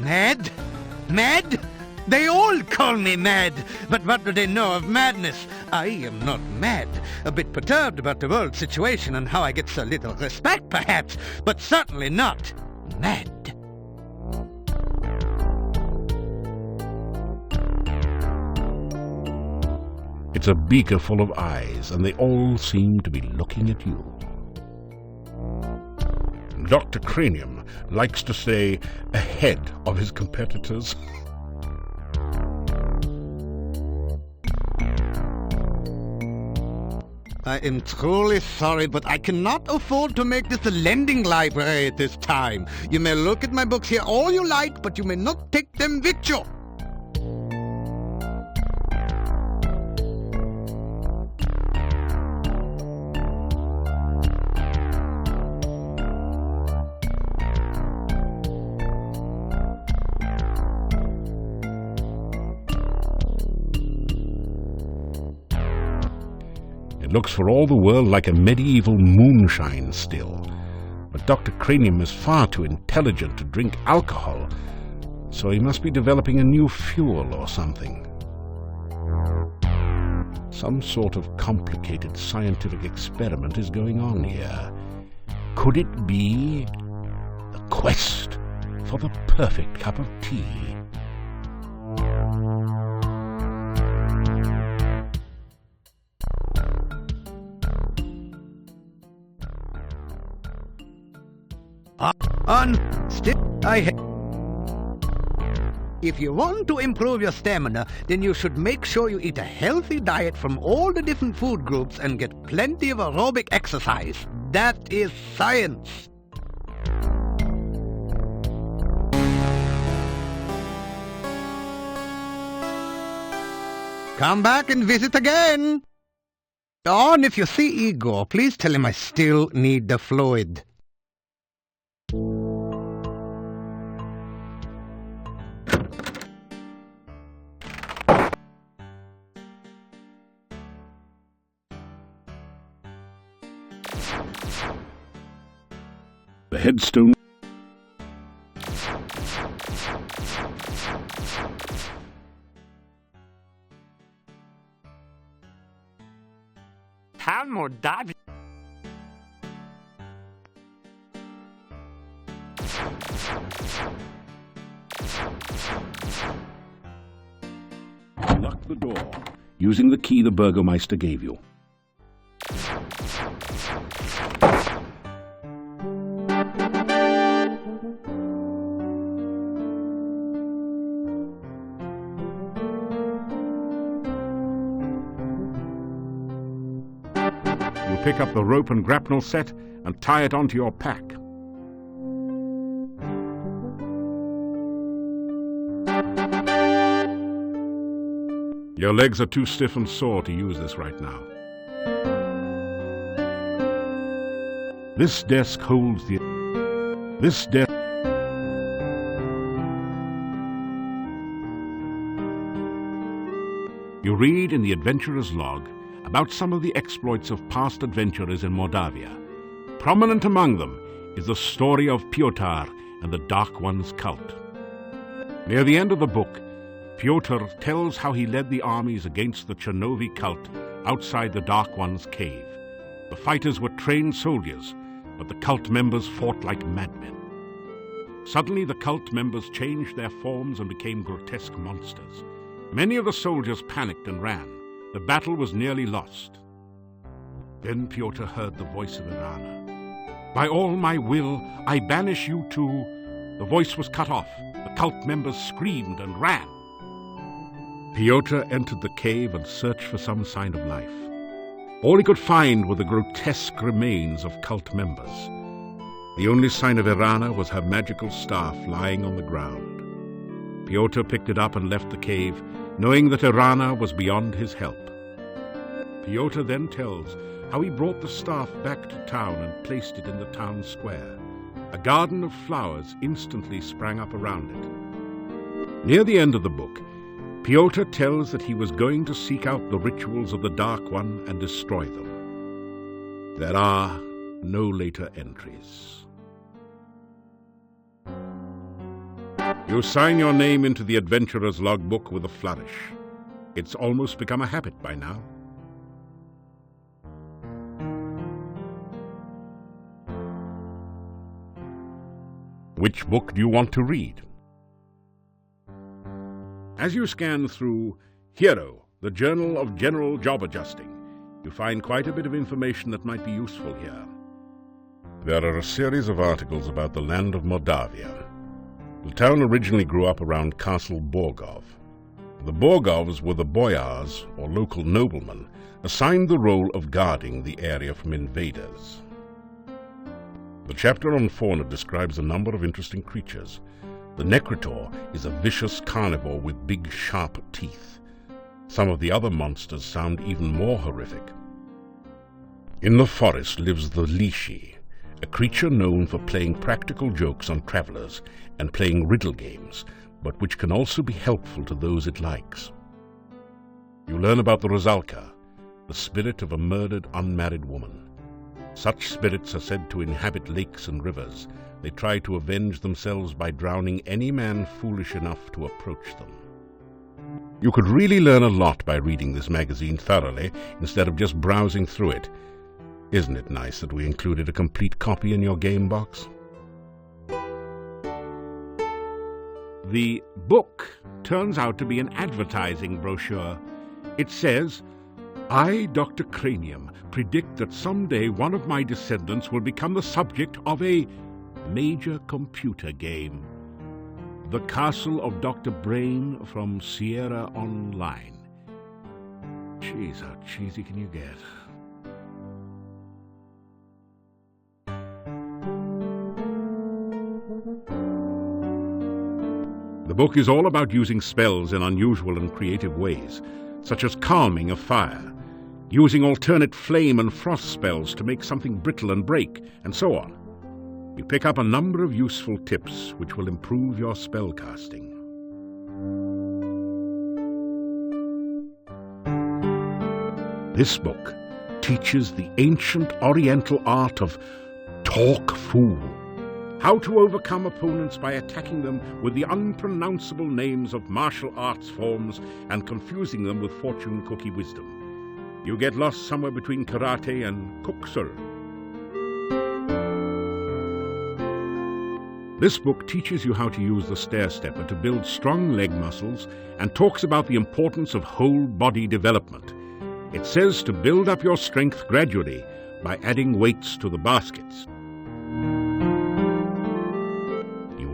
Mad? Mad? They all call me mad, but what do they know of madness? I am not mad. A bit perturbed about the world situation and how I get so little respect, perhaps, but certainly not mad. It's a beaker full of eyes, and they all seem to be looking at you. Dr. Cranium likes to stay ahead of his competitors. I am truly sorry, but I cannot afford to make this a lending library at this time. You may look at my books here all you like, but you may not take them with you. It looks for all the world like a medieval moonshine still, but Dr. Cranium is far too intelligent to drink alcohol, so he must be developing a new fuel or something. Some sort of complicated scientific experiment is going on here. Could it be the quest for the perfect cup of tea? If you want to improve your stamina, then you should make sure you eat a healthy diet from all the different food groups and get plenty of aerobic exercise. That is science. Come back and visit again. Oh, and if you see Igor, please tell him I still need the fluid. The headstone. Town Mordavia. Lock the door using the key the Burgomeister gave you. You pick up the rope and grapnel set and tie it onto your pack. Your legs are too stiff and sore to use this right now. This desk holds the... This desk... You read in the adventurer's log about some of the exploits of past adventurers in Mordavia. Prominent among them is the story of Pyotr and the Dark One's cult. Near the end of the book, Pyotr tells how he led the armies against the Chernovi cult outside the Dark One's cave. The fighters were trained soldiers, but the cult members fought like madmen. Suddenly the cult members changed their forms and became grotesque monsters. Many of the soldiers panicked and ran. The battle was nearly lost. Then Pyotr heard the voice of Irana. "By all my will, I banish you to..." The voice was cut off. The cult members screamed and ran. Pyotr entered the cave and searched for some sign of life. All he could find were the grotesque remains of cult members. The only sign of Irana was her magical staff lying on the ground. Pyotr picked it up and left the cave, knowing that Irana was beyond his help. Pyotr then tells how he brought the staff back to town and placed it in the town square. A garden of flowers instantly sprang up around it. Near the end of the book, Pyotr tells that he was going to seek out the rituals of the Dark One and destroy them. There are no later entries. You sign your name into the adventurer's logbook with a flourish. It's almost become a habit by now. Which book do you want to read? As you scan through Hero, the Journal of General Job Adjusting. You find quite a bit of information that might be useful here. There are a series of articles about the land of Moldavia. The town originally grew up around Castle Borgov. The Borgovs were the boyars, or local noblemen, assigned the role of guarding the area from invaders. The chapter on fauna describes a number of interesting creatures. The Necritor is a vicious carnivore with big, sharp teeth. Some of the other monsters sound even more horrific. In the forest lives the Lishi, a creature known for playing practical jokes on travelers and playing riddle games, but which can also be helpful to those it likes. You learn about the Rosalka, the spirit of a murdered unmarried woman. Such spirits are said to inhabit lakes and rivers. They try to avenge themselves by drowning any man foolish enough to approach them. You could really learn a lot by reading this magazine thoroughly instead of just browsing through it. Isn't it nice that we included a complete copy in your game box? The book turns out to be an advertising brochure. It says, "I, Dr. Cranium, predict that someday one of my descendants will become the subject of a major computer game. The Castle of Dr. Brain from Sierra Online." Jeez, how cheesy can you get? The book is all about using spells in unusual and creative ways, such as calming a fire, using alternate flame and frost spells to make something brittle and break, and so on. You pick up a number of useful tips which will improve your spellcasting. This book teaches the ancient Oriental art of talk fool. How to overcome opponents by attacking them with the unpronounceable names of martial arts forms and confusing them with fortune cookie wisdom. You get lost somewhere between karate and kuksur. This book teaches you how to use the stair stepper to build strong leg muscles and talks about the importance of whole body development. It says to build up your strength gradually by adding weights to the baskets.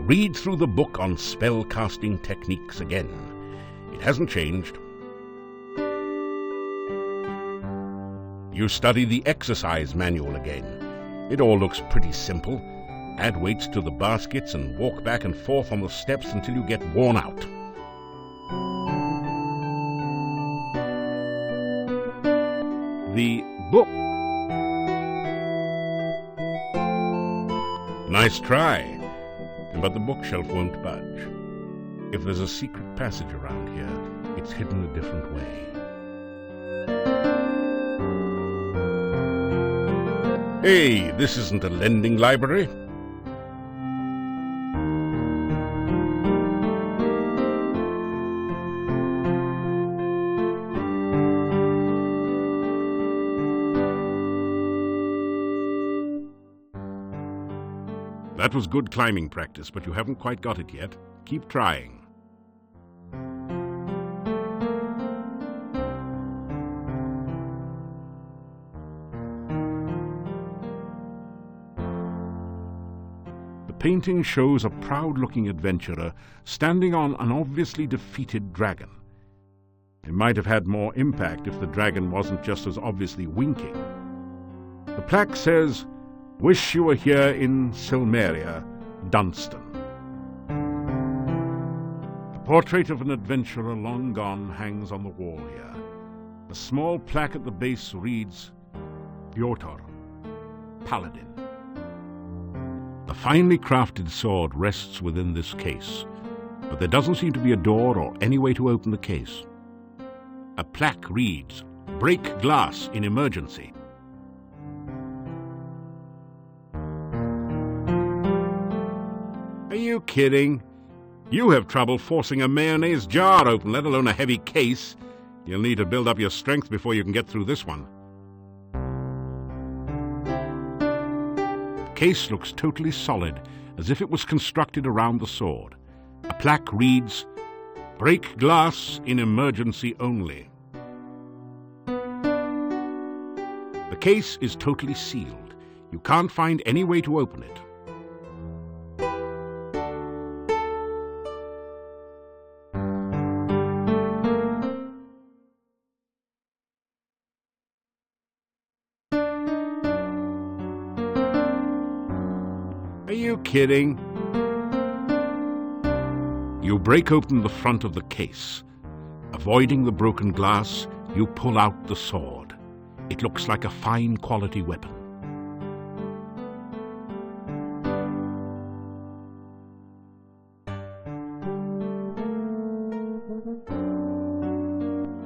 Read through the book on spell-casting techniques again. It hasn't changed. You study the exercise manual again. It all looks pretty simple. Add weights to the baskets and walk back and forth on the steps until you get worn out. The book. Nice try. But the bookshelf won't budge. If there's a secret passage around here, it's hidden a different way. Hey, this isn't a lending library. That was good climbing practice, but you haven't quite got it yet. Keep trying. The painting shows a proud-looking adventurer standing on an obviously defeated dragon. It might have had more impact if the dragon wasn't just as obviously winking. The plaque says, "Wish you were here in Silmeria, Dunstan." The portrait of an adventurer long gone hangs on the wall here. A small plaque at the base reads, "QFG4 Paladin." A finely crafted sword rests within this case, but there doesn't seem to be a door or any way to open the case. A plaque reads, "Break glass in emergency." Are you kidding? You have trouble forcing a mayonnaise jar open, let alone a heavy case. You'll need to build up your strength before you can get through this one. The case looks totally solid, as if it was constructed around the sword. A plaque reads, "Break glass in emergency only." case is totally sealed. You can't find any way to open it. Are you kidding? You break open the front of the case. Avoiding the broken glass, you pull out the sword. It looks like a fine quality weapon.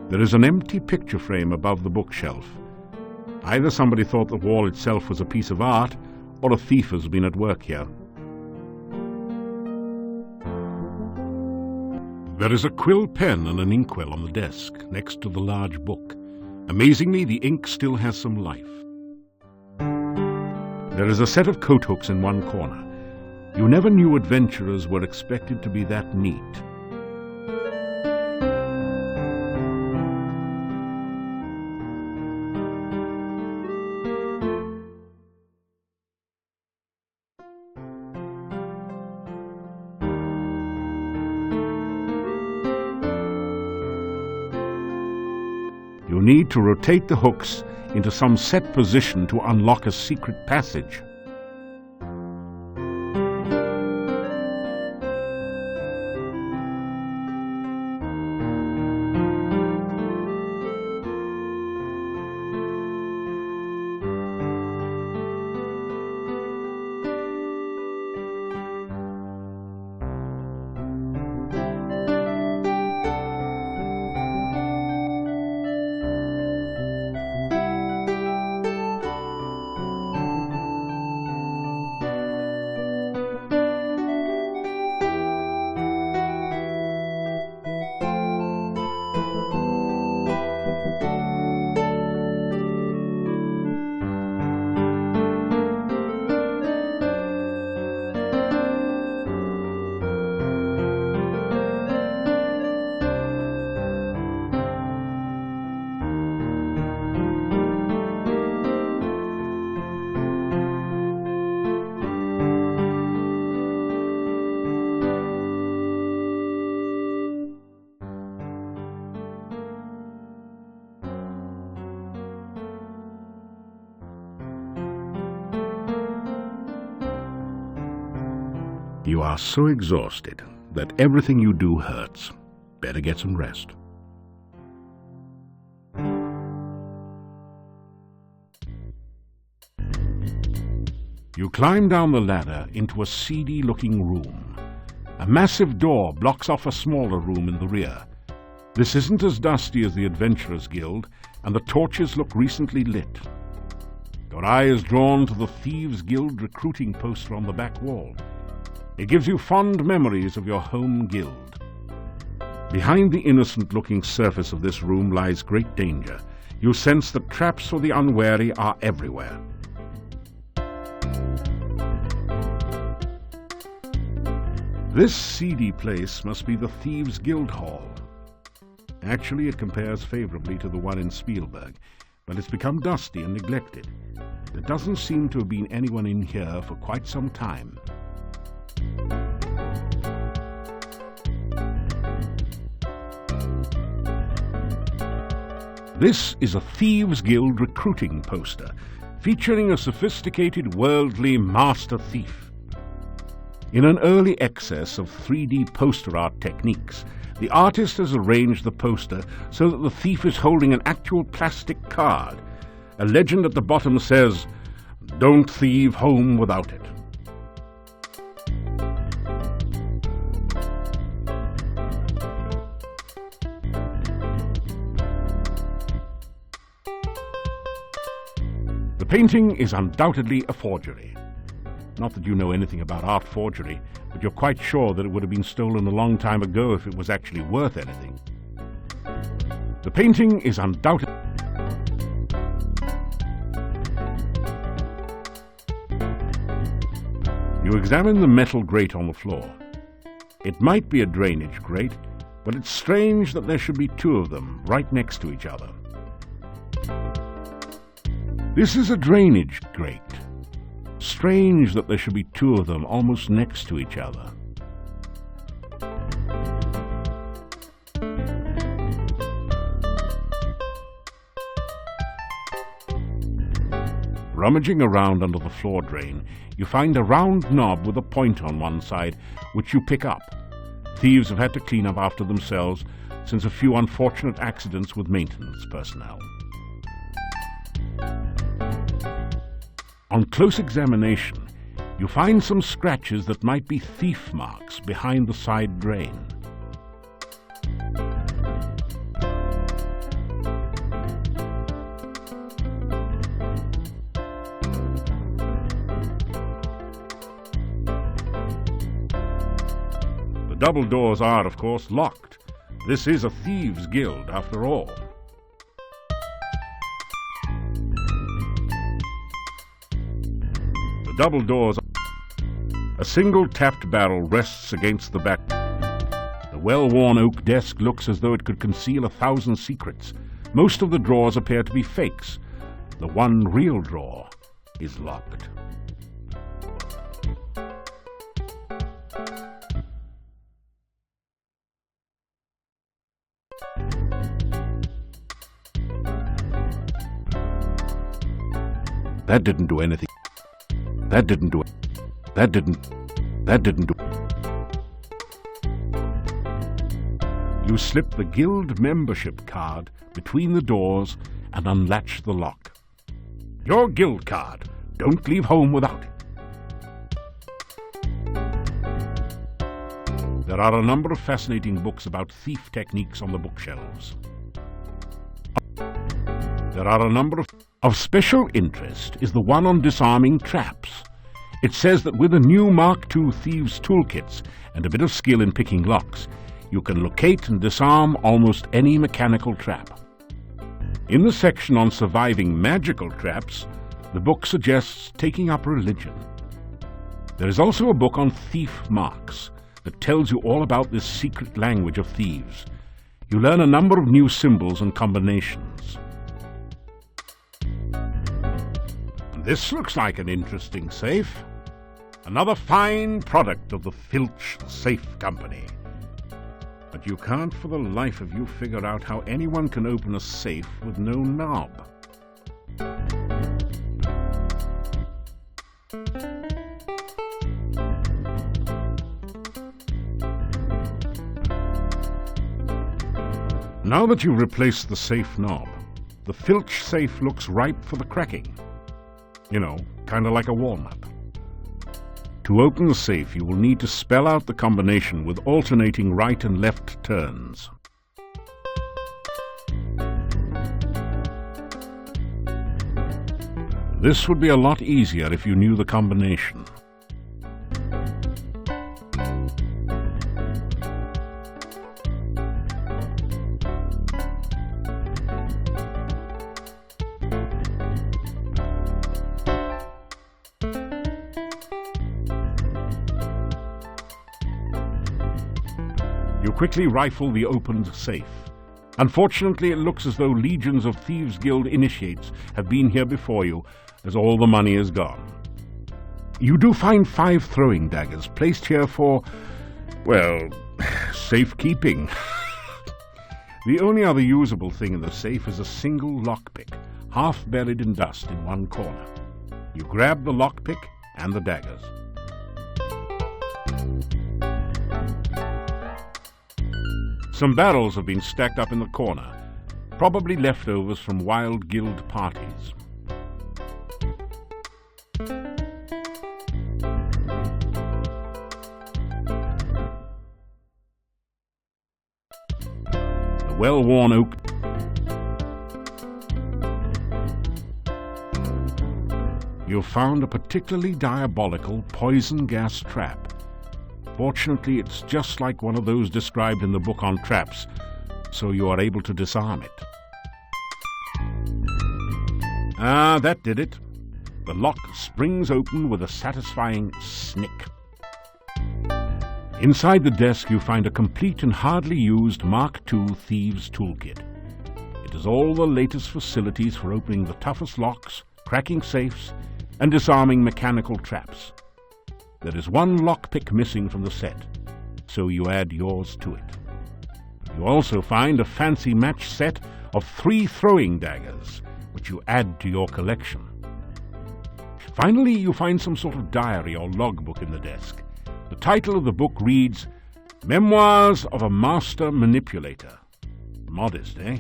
There is an empty picture frame above the bookshelf. Either somebody thought the wall itself was a piece of art, or a thief has been at work here. There is a quill pen and an inkwell on the desk, next to the large book. Amazingly, the ink still has some life. There is a set of coat hooks in one corner. You never knew adventurers were expected to be that neat. You need to rotate the hooks into some set position to unlock a secret passage. You are so exhausted that everything you do hurts. Better get some rest. You climb down the ladder into a seedy-looking room. A massive door blocks off a smaller room in the rear. This isn't as dusty as the Adventurers Guild, and the torches look recently lit. Your eye is drawn to the Thieves Guild recruiting poster on the back wall. It gives you fond memories of your home guild. Behind the innocent-looking surface of this room lies great danger. You sense that traps for the unwary are everywhere. This seedy place must be the Thieves Guild Hall. Actually, it compares favorably to the one in Spielberg, but it's become dusty and neglected. There doesn't seem to have been anyone in here for quite some time. This is a Thieves Guild recruiting poster, featuring a sophisticated worldly master thief. In an early excess of 3D poster art techniques, the artist has arranged the poster so that the thief is holding an actual plastic card. A legend at the bottom says, "Don't thieve home without it." The painting is undoubtedly a forgery. Not that you know anything about art forgery, but you're quite sure that it would have been stolen a long time ago if it was actually worth anything. The painting is undoubtedly... You examine the metal grate on the floor. It might be a drainage grate, but it's strange that there should be two of them right next to each other. This is a drainage grate. Strange that there should be two of them almost next to each other. Rummaging around under the floor drain, you find a round knob with a point on one side, which you pick up. Thieves have had to clean up after themselves since a few unfortunate accidents with maintenance personnel. On close examination, you find some scratches that might be thief marks behind the side drain. The double doors are, of course, locked. This is a thieves' guild, after all. The double doors. A single tapped barrel rests against the back. The well-worn oak desk looks as though it could conceal 1,000 secrets. Most of the drawers appear to be fakes. The one real drawer is locked. That didn't do anything. That didn't do it. That didn't do. You slip the guild membership card between the doors and unlatch the lock. Your guild card. Don't leave home without it. There are a number of fascinating books about thief techniques on the bookshelves. There are a number of special interest is the one on disarming traps. It says that with the new Mark II Thieves toolkits and a bit of skill in picking locks, you can locate and disarm almost any mechanical trap. In the section on surviving magical traps, the book suggests taking up religion. There is also a book on thief marks that tells you all about this secret language of thieves. You learn a number of new symbols and combinations. This looks like an interesting safe. Another fine product of the Filch Safe Company. But you can't for the life of you figure out how anyone can open a safe with no knob. Now that you've replaced the safe knob, the Filch safe looks ripe for the cracking. You know, kind of like a walnut. To open the safe, you will need to spell out the combination with alternating right and left turns. This would be a lot easier if you knew the combination. You quickly rifle the opened safe. Unfortunately, it looks as though legions of Thieves Guild initiates have been here before you, as all the money is gone. You do find 5 throwing daggers placed here for, well, safekeeping. The only other usable thing in the safe is a single lockpick, half buried in dust in one corner. You grab the lockpick and the daggers. Some barrels have been stacked up in the corner, probably leftovers from wild guild parties. The well-worn oak. You've found a particularly diabolical poison gas trap. Fortunately, it's just like one of those described in the book on traps, so you are able to disarm it. Ah, that did it. The lock springs open with a satisfying snick. Inside the desk, you find a complete and hardly used Mark II Thieves toolkit. It has all the latest facilities for opening the toughest locks cracking safes, and disarming mechanical traps. There is one lockpick missing from the set, so you add yours to it. You also find a fancy match set of 3 throwing daggers, which you add to your collection. Finally, you find some sort of diary or logbook in the desk. The title of the book reads, Memoirs of a Master Manipulator. Modest, eh?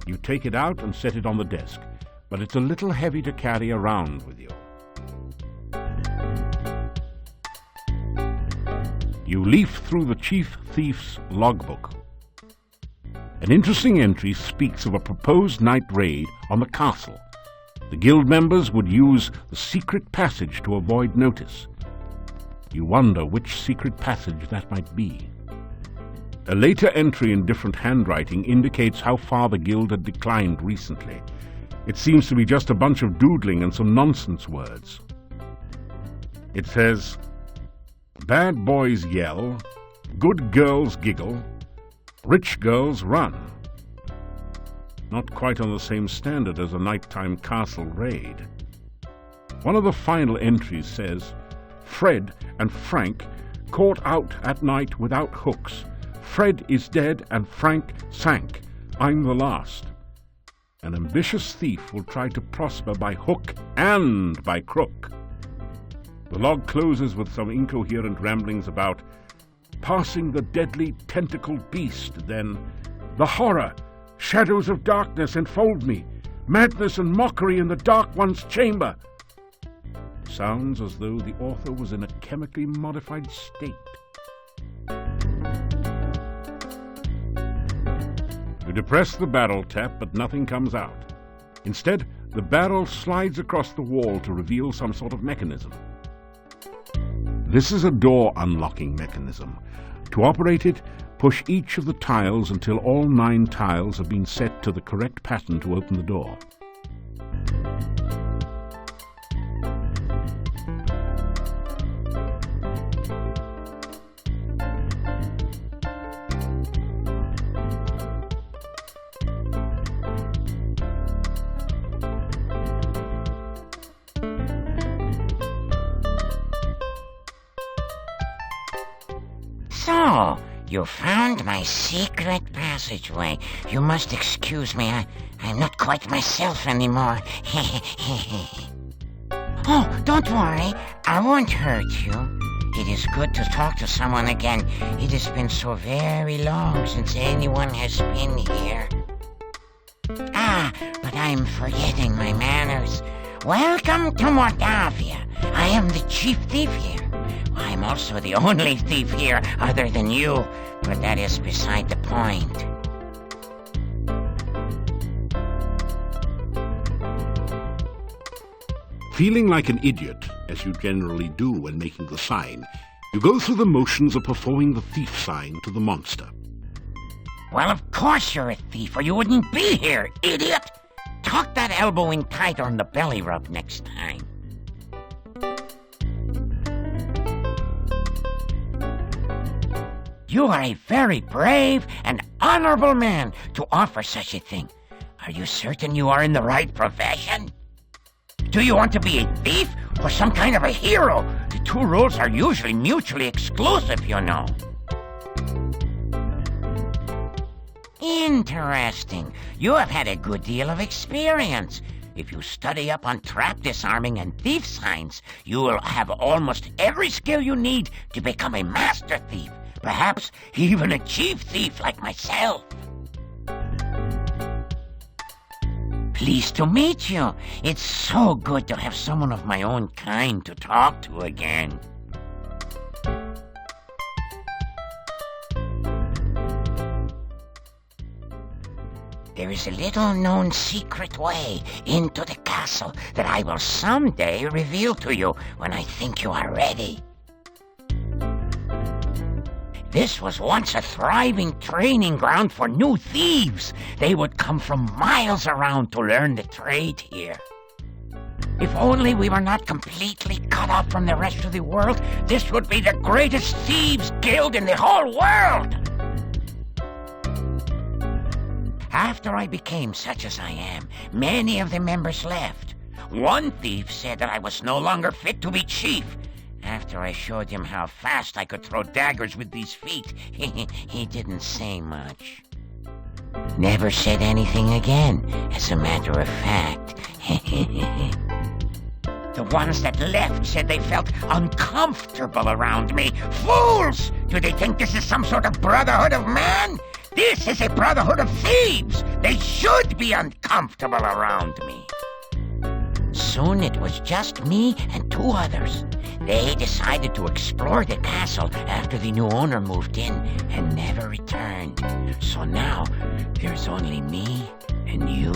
You take it out and set it on the desk, but it's a little heavy to carry around with you. You leaf through the Chief Thief's logbook. An interesting entry speaks of a proposed night raid on the castle. The guild members would use the secret passage to avoid notice. You wonder which secret passage that might be. A later entry in different handwriting indicates how far the guild had declined recently. It seems to be just a bunch of doodling and some nonsense words. It says, Bad boys yell, good girls giggle, rich girls run. Not quite on the same standard as a nighttime castle raid. One of the final entries says, Fred and Frank caught out at night without hooks. Fred is dead and Frank sank. I'm the last. An ambitious thief will try to prosper by hook and by crook. The log closes with some incoherent ramblings about passing the deadly tentacled beast, then the horror, shadows of darkness enfold me, madness and mockery in the dark one's chamber. Sounds as though the author was in a chemically modified state. You depress the barrel tap, but nothing comes out. Instead, the barrel slides across the wall to reveal some sort of mechanism. This is a door unlocking mechanism. To operate it, push each of the tiles until all 9 tiles have been set to the correct pattern to open the door. So, you found my secret passageway. You must excuse me. I'm not quite myself anymore. Oh, don't worry. I won't hurt you. It is good to talk to someone again. It has been so very long since anyone has been here. But I'm forgetting my manners. Welcome to Mordavia. I am the chief thief here. I'm also the only thief here other than you, but that is beside the point. Feeling like an idiot, as you generally do when making the sign, you go through the motions of performing the thief sign to the monster. Well, of course you're a thief, or you wouldn't be here, idiot! Tuck that elbow in tighter on the belly rub next time. You are a very brave and honorable man to offer such a thing. Are you certain you are in the right profession? Do you want to be a thief or some kind of a hero? The 2 roles are usually mutually exclusive, you know. Interesting. You have had a good deal of experience. If you study up on trap disarming and thief signs, you will have almost every skill you need to become a master thief. Perhaps even a chief thief like myself. Pleased to meet you. It's so good to have someone of my own kind to talk to again. There is a little-known secret way into the castle that I will someday reveal to you when I think you are ready. This was once a thriving training ground for new thieves. They would come from miles around to learn the trade here. If only we were not completely cut off from the rest of the world, this would be the greatest thieves guild in the whole world. After I became such as I am, many of the members left. One thief said that I was no longer fit to be chief. After I showed him how fast I could throw daggers with these feet, he didn't say much. Never said anything again, as a matter of fact. The ones that left said they felt uncomfortable around me. Fools! Do they think this is some sort of brotherhood of man? This is a brotherhood of thieves! They should be uncomfortable around me. Soon it was just me and two others. They decided to explore the castle after the new owner moved in and never returned. So now there's only me and you.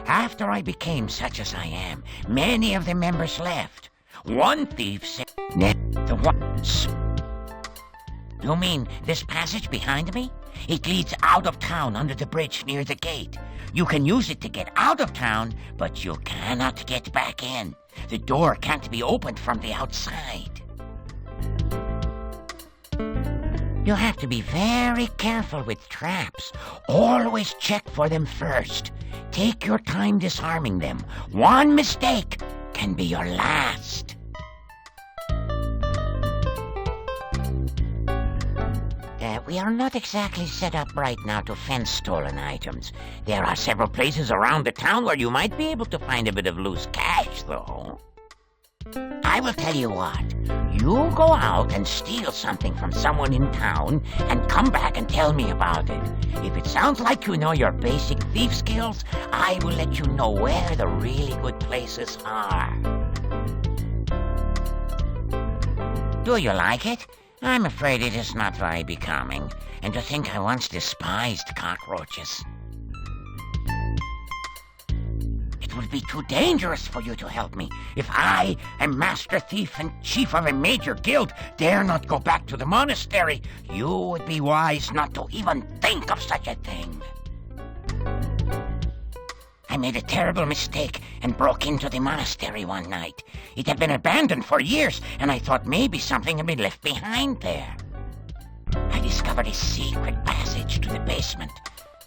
After I became such as I am, many of the members left. One thief said, the ones. You mean this passage behind me? It leads out of town under the bridge near the gate. You can use it to get out of town, but you cannot get back in. The door can't be opened from the outside. You have to be very careful with traps. Always check for them first. Take your time disarming them. One mistake can be your last. We are not exactly set up right now to fence stolen items. There are several places around the town where you might be able to find a bit of loose cash, though. I will tell you what. You go out and steal something from someone in town and come back and tell me about it. If it sounds like you know your basic thief skills, I will let you know where the really good places are. Do you like it? I'm afraid it is not very becoming, and to think I once despised cockroaches. It would be too dangerous for you to help me. If I, a master thief and chief of a major guild, dare not go back to the monastery, you would be wise not to even think of such a thing. I made a terrible mistake and broke into the monastery one night. It had been abandoned for years, and I thought maybe something had been left behind there. I discovered a secret passage to the basement.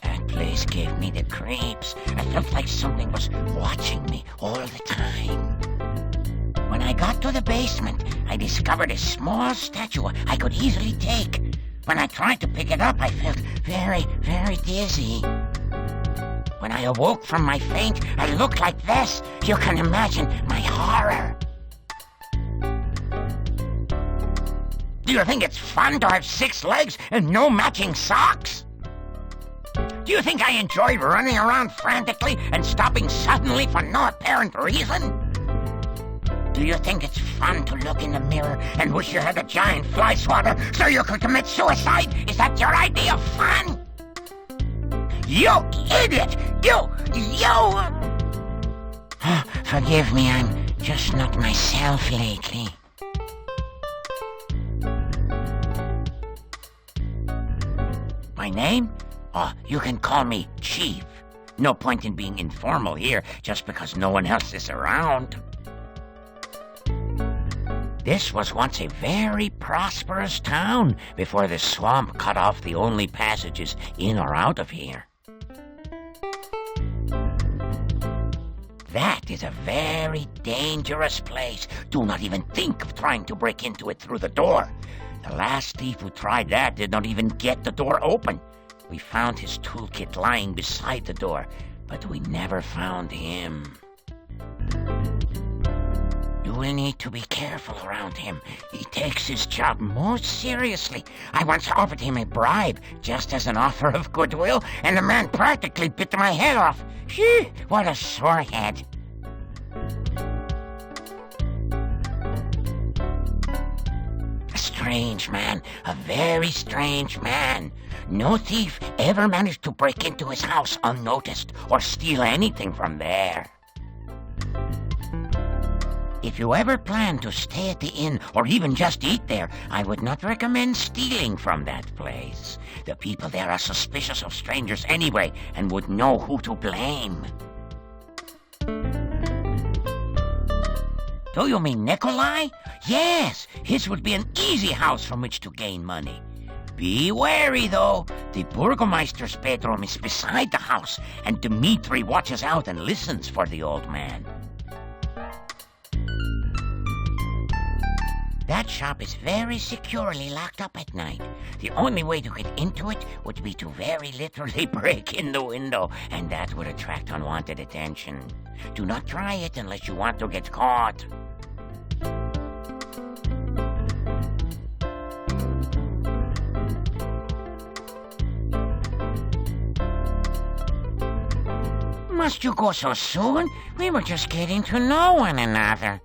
That place gave me the creeps. I felt like something was watching me all the time. When I got to the basement, I discovered a small statue I could easily take. When I tried to pick it up, I felt very, very dizzy. When I awoke from my faint, I looked like this. You can imagine my horror. Do you think it's fun to have 6 legs and no matching socks? Do you think I enjoy running around frantically and stopping suddenly for no apparent reason? Do you think it's fun to look in the mirror and wish you had a giant fly swatter so you could commit suicide? Is that your idea of fun? You idiot! You! Forgive me, I'm just not myself lately. My name? Oh, you can call me Chief. No point in being informal here just because no one else is around. This was once a very prosperous town before the swamp cut off the only passages in or out of here. That is a very dangerous place. Do not even think of trying to break into it through the door. The last thief who tried that did not even get the door open. We found his toolkit lying beside the door, but we never found him. You will need to be careful around him. He takes his job most seriously. I once offered him a bribe, just as an offer of goodwill, and the man practically bit my head off. Phew, what a sore head. A strange man, a very strange man. No thief ever managed to break into his house unnoticed or steal anything from there. If you ever plan to stay at the inn or even just eat there, I would not recommend stealing from that place. The people there are suspicious of strangers anyway and would know who to blame. Do you mean Nikolai? Yes, his would be an easy house from which to gain money. Be wary, though. The Burgomeister's bedroom is beside the house, and Dmitri watches out and listens for the old man. That shop is very securely locked up at night. The only way to get into it would be to very literally break in the window, and that would attract unwanted attention. Do not try it unless you want to get caught. Must you go so soon? We were just getting to know one another.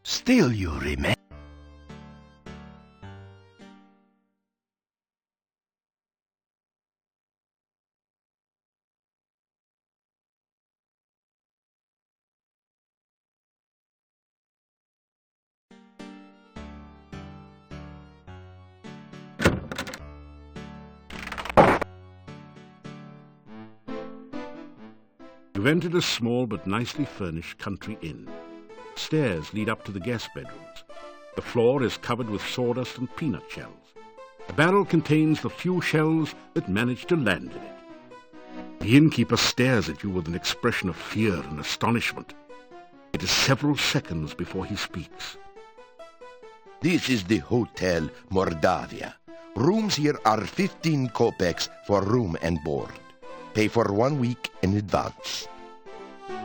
Still you remember? You've entered a small but nicely furnished country inn. Stairs lead up to the guest bedrooms. The floor is covered with sawdust and peanut shells. A barrel contains the few shells that manage to land in it. The innkeeper stares at you with an expression of fear and astonishment. It is several seconds before he speaks. This is the Hotel Mordavia. Rooms here are 15 kopecks for room and board. Pay for 1 week in advance.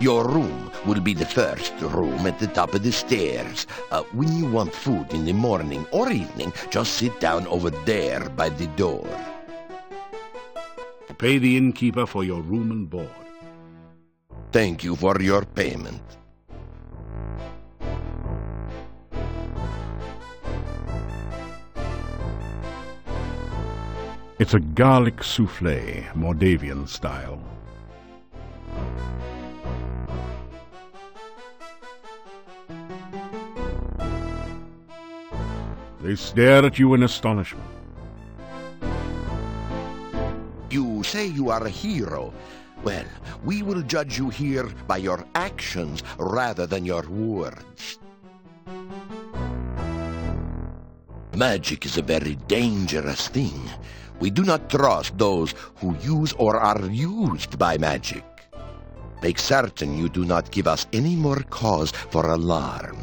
Your room will be the first room at the top of the stairs. When you want food in the morning or evening, just sit down over there by the door. Pay the innkeeper for your room and board. Thank you for your payment. It's a garlic soufflé, Moldavian style. They stare at you in astonishment. You say you are a hero. Well, we will judge you here by your actions rather than your words. Magic is a very dangerous thing. We do not trust those who use or are used by magic. Make certain you do not give us any more cause for alarm.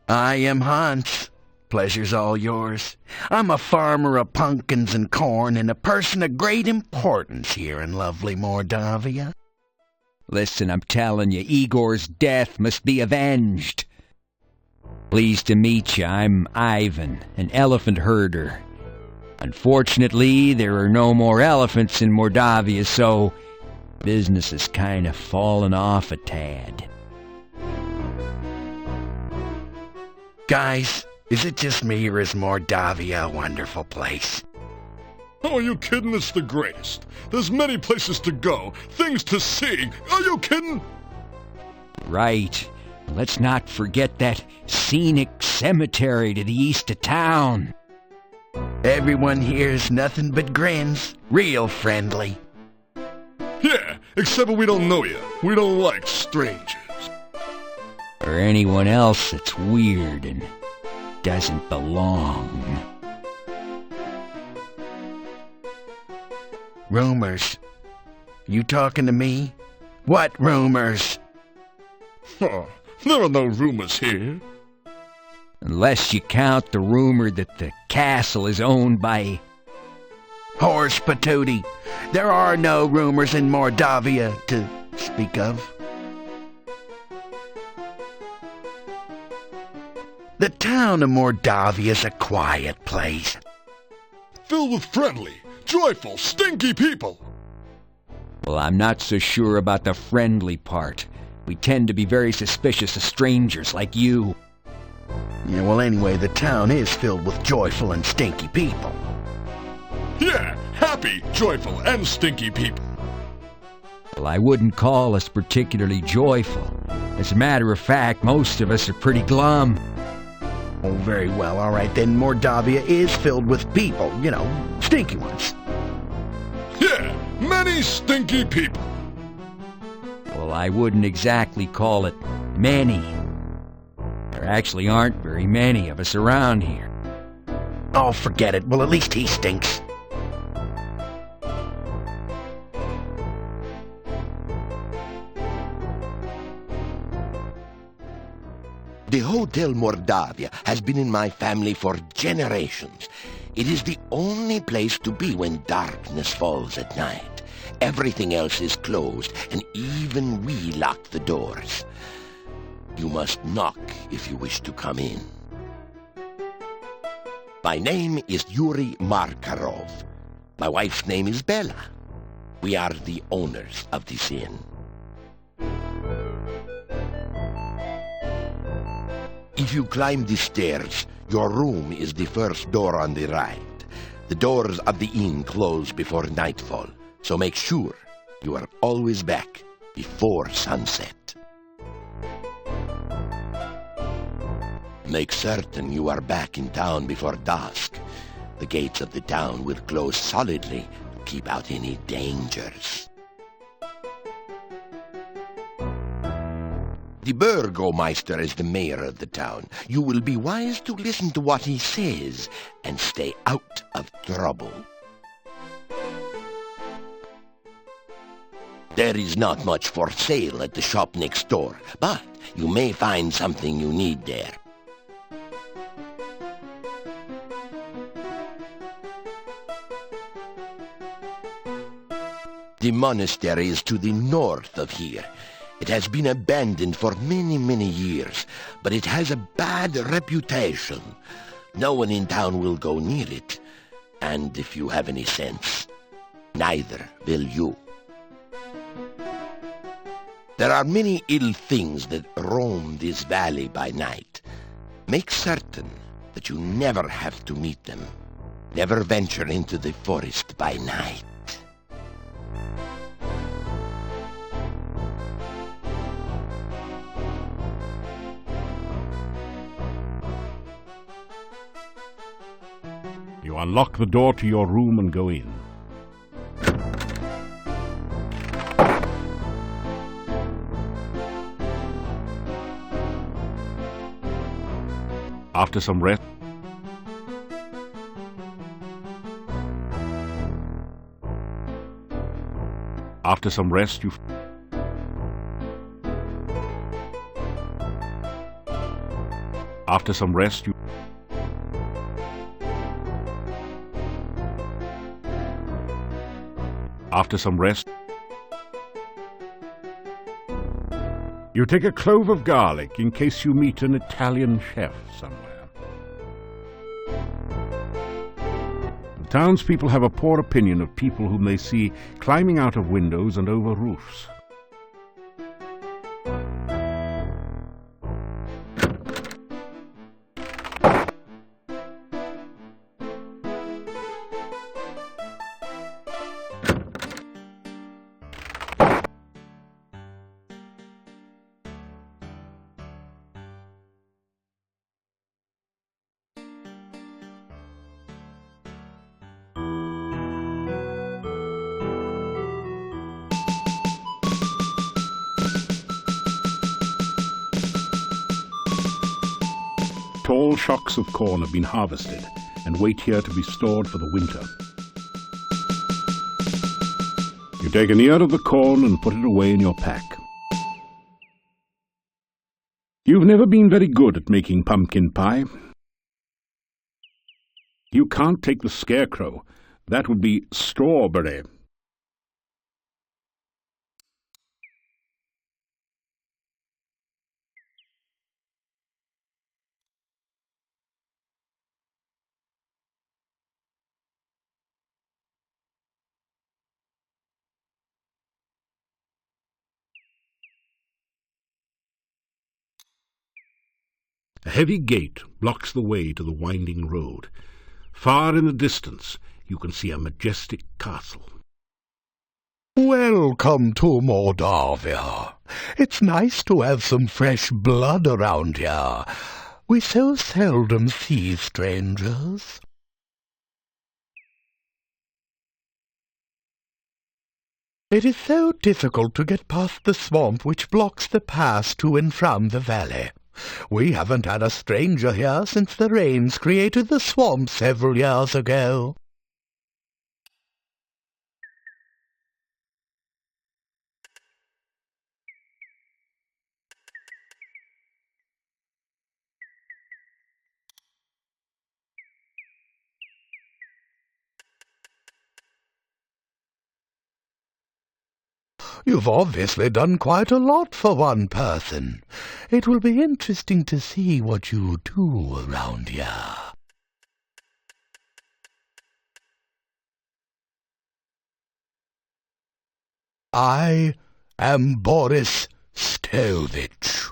I am Hans. Pleasure's all yours. I'm a farmer of pumpkins and corn and a person of great importance here in lovely Mordavia. Listen, I'm telling you, Igor's death must be avenged. Pleased to meet you. I'm Ivan, an elephant herder. Unfortunately, there are no more elephants in Mordavia, so business has kind of fallen off a tad. Guys, is it just me or is Mordavia a wonderful place? Oh, are you kidding? It's the greatest. There's many places to go, things to see. Are you kidding? Right. Let's not forget that scenic cemetery to the east of town. Everyone here's nothing but grins. Real friendly. Yeah, except we don't know you. We don't like strangers. Or anyone else that's weird and doesn't belong. Rumors. You talking to me? What rumors? Oh, there are no rumors here. Unless you count the rumor that the castle is owned by... Horse patootie. There are no rumors in Mordavia to speak of. The town of Mordavia is a quiet place. Filled with friendly, joyful, stinky people. Well, I'm not so sure about the friendly part. We tend to be very suspicious of strangers like you. Yeah, well, anyway, the town is filled with joyful and stinky people. Yeah, happy, joyful, and stinky people. Well, I wouldn't call us particularly joyful. As a matter of fact, most of us are pretty glum. Oh, very well, all right, then Mordavia is filled with people, you know, stinky ones. Yeah, many stinky people. Well, I wouldn't exactly call it many. There actually aren't very many of us around here. Oh, forget it. Well, at least he stinks. The Hotel Mordavia has been in my family for generations. It is the only place to be when darkness falls at night. Everything else is closed, and even we lock the doors. You must knock if you wish to come in. My name is Yuri Markarov. My wife's name is Bella. We are the owners of this inn. If you climb the stairs, your room is the first door on the right. The doors of the inn close before nightfall, so make sure you are always back before sunset. Make certain you are back in town before dusk. The gates of the town will close solidly to keep out any dangers. The Burgomeister is the mayor of the town. You will be wise to listen to what he says and stay out of trouble. There is not much for sale at the shop next door, but you may find something you need there. The monastery is to the north of here. It has been abandoned for many, many years, but it has a bad reputation. No one in town will go near it, and if you have any sense, neither will you. There are many ill things that roam this valley by night. Make certain that you never have to meet them. Never venture into the forest by night. You unlock the door to your room and go in. After some rest, you take a clove of garlic in case you meet an Italian chef somewhere. The townspeople have a poor opinion of people whom they see climbing out of windows and over roofs. Tall shocks of corn have been harvested and wait here to be stored for the winter. You take an ear of the corn and put it away in your pack. You've never been very good at making pumpkin pie. You can't take the scarecrow. That would be strawberry. heavy gate blocks the way to the winding road. Far in the distance, you can see a majestic castle. Welcome to Moldavia. It's nice to have some fresh blood around here. We so seldom see strangers. It is so difficult to get past the swamp which blocks the pass to and from the valley. We haven't had a stranger here since the rains created the swamp several years ago. You've obviously done quite a lot for one person. It will be interesting to see what you do around here. I am Boris Stovich.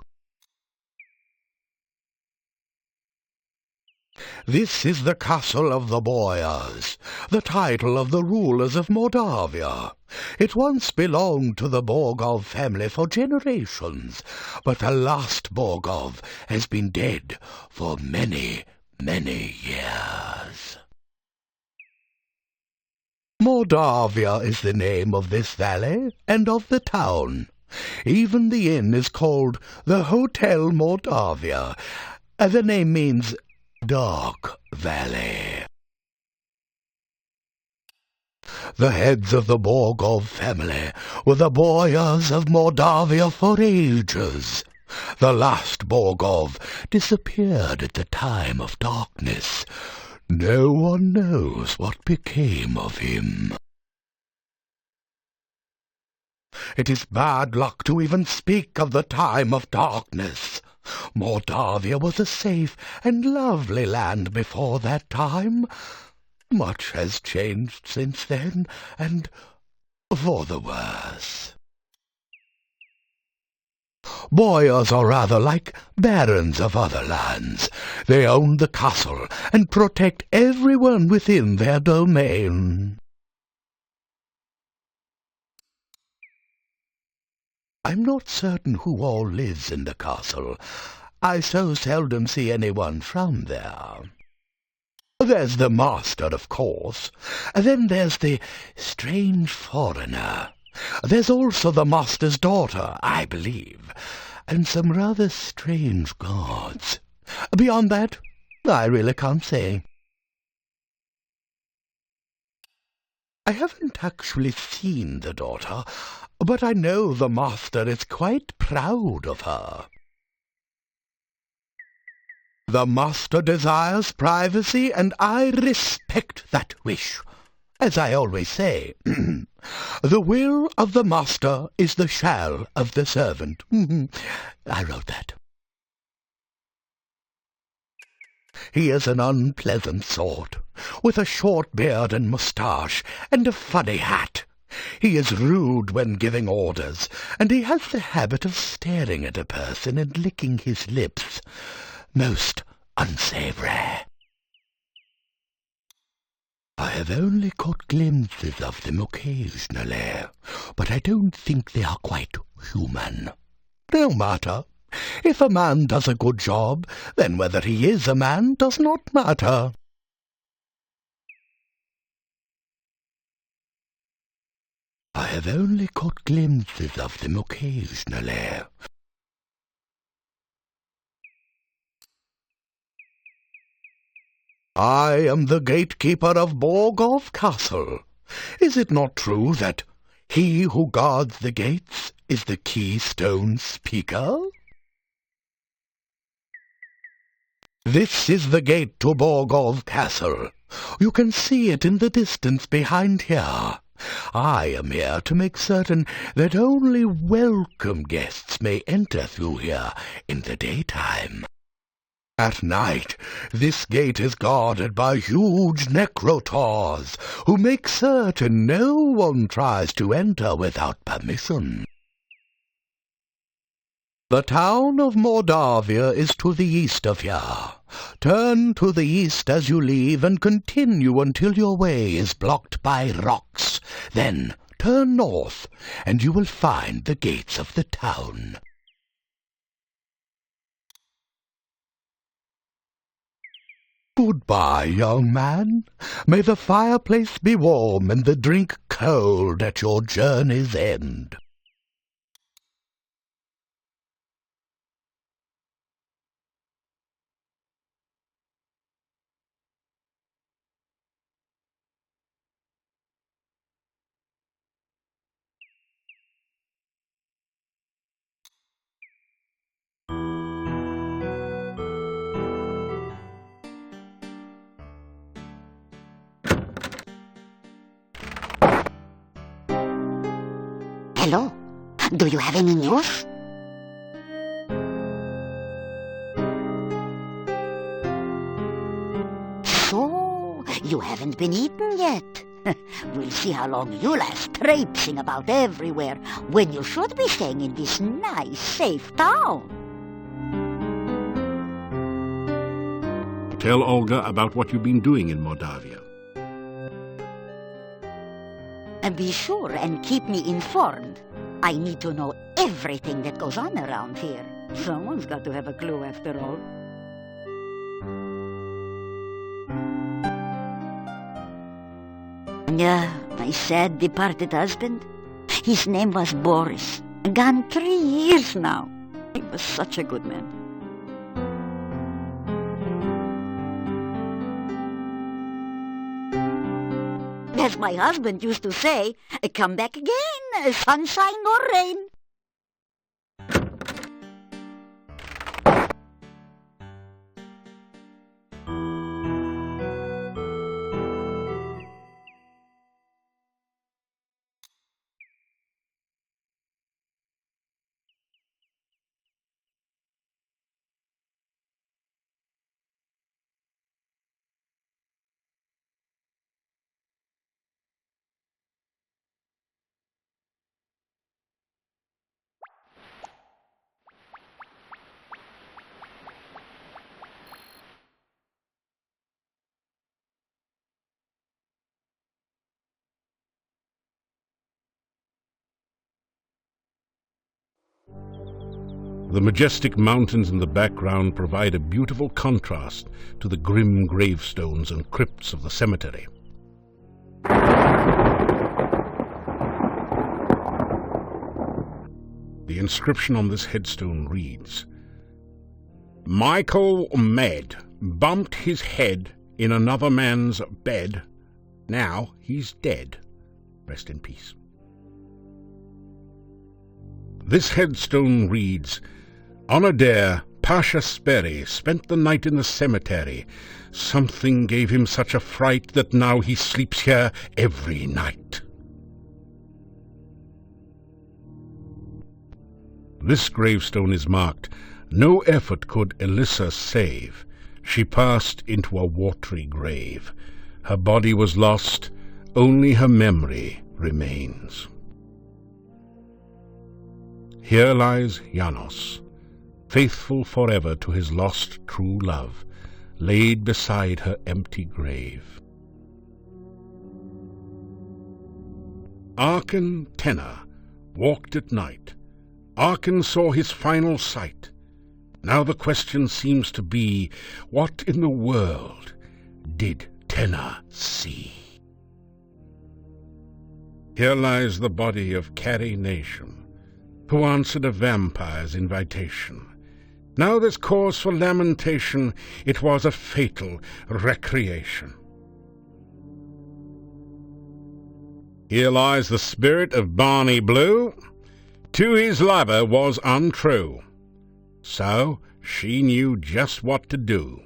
This is the castle of the Boyars, the title of the rulers of Moldavia. It once belonged to the Borgov family for generations, but the last Borgov has been dead for many, many years. Moldavia is the name of this valley and of the town. Even the inn is called the Hotel Moldavia. The name means Dark Valley. The heads of the Borgov family were the Boyars of Moldavia for ages. The last Borgov disappeared at the time of darkness. No one knows what became of him. It is bad luck to even speak of the time of darkness. Moldavia was a safe and lovely land before that time. Much has changed since then, and for the worse. Boyars are rather like barons of other lands. They own the castle and protect everyone within their domain. I'm not certain who all lives in the castle. I so seldom see anyone from there. There's the master, of course. Then there's the strange foreigner. There's also the master's daughter, I believe, and some rather strange guards. Beyond that, I really can't say. I haven't actually seen the daughter, but I know the master is quite proud of her. The master desires privacy, and I respect that wish. As I always say, the will of the master is the shall of the servant. I wrote that. He is an unpleasant sort, with a short beard and moustache, and a funny hat. He is rude when giving orders, and he has the habit of staring at a person and licking his lips. Most unsavory. I have only caught glimpses of them occasionally, but I don't think they are quite human. No matter. If a man does a good job, then whether he is a man does not matter. I have only caught glimpses of them occasionally. I am the gatekeeper of Borgov Castle. Is it not true that he who guards the gates is the keystone speaker? This is the gate to Borgov Castle. You can see it in the distance behind here. I am here to make certain that only welcome guests may enter through here in the daytime. At night, this gate is guarded by huge necrotaurs, who make certain no one tries to enter without permission. The town of Mordavia is to the east of here. Turn to the east as you leave and continue until your way is blocked by rocks. Then turn north and you will find the gates of the town. Goodbye, young man. May the fireplace be warm and the drink cold at your journey's end. Hello? Do you have any news? So, you haven't been eaten yet. We'll see how long you last traipsing about everywhere when you should be staying in this nice, safe town. Tell Olga about what you've been doing in Mordavia. And be sure and keep me informed. I need to know everything that goes on around here. Someone's got to have a clue after all. My sad departed husband. His name was Boris. Gone 3 years now. He was such a good man. As my husband used to say, come back again, sunshine or rain. The majestic mountains in the background provide a beautiful contrast to the grim gravestones and crypts of the cemetery. The inscription on this headstone reads, "Michael Med bumped his head in another man's bed. Now he's dead. Rest in peace." This headstone reads, "On a dare, Pasha Sperry spent the night in the cemetery. Something gave him such a fright that now he sleeps here every night." This gravestone is marked, "No effort could Elissa save. She passed into a watery grave. Her body was lost, only her memory remains." Here lies Janos, faithful forever to his lost true love, laid beside her empty grave. Arkan Tenor walked at night. Arkan saw his final sight. Now the question seems to be, what in the world did Tenor see? Here lies the body of Carrie Nation, who answered a vampire's invitation. Now there's cause for lamentation, it was a fatal recreation. Here lies the spirit of Barney Blue, to his lover was untrue. So she knew just what to do,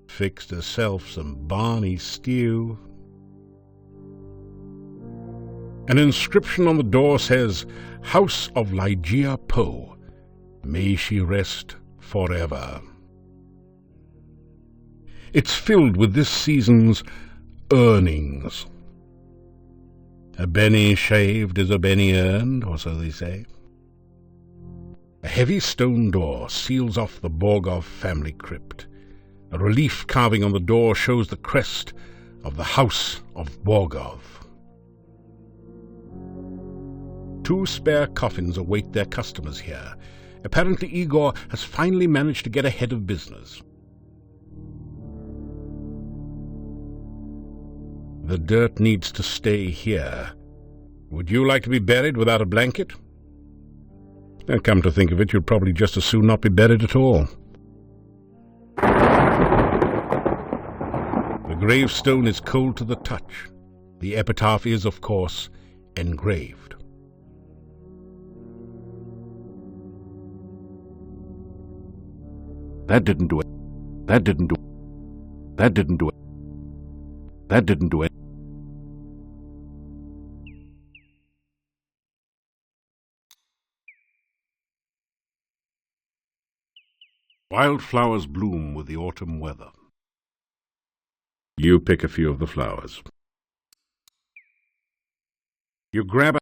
fixed herself some Barney stew. An inscription on the door says, "House of Ligeia Poe, may she rest forever." It's filled with this season's earnings. A penny shaved is a penny earned, or so they say. A heavy stone door seals off the Borgov family crypt. A relief carving on the door shows the crest of the House of Borgov. 2 spare coffins await their customers here. Apparently Igor has finally managed to get ahead of business. The dirt needs to stay here. Would you like to be buried without a blanket? And come to think of it, you'd probably just as soon not be buried at all. The gravestone is cold to the touch. The epitaph is, of course, engraved. That didn't do it. That didn't do it. That didn't do it. That didn't do it. Wildflowers bloom with the autumn weather. You pick a few of the flowers. You grab a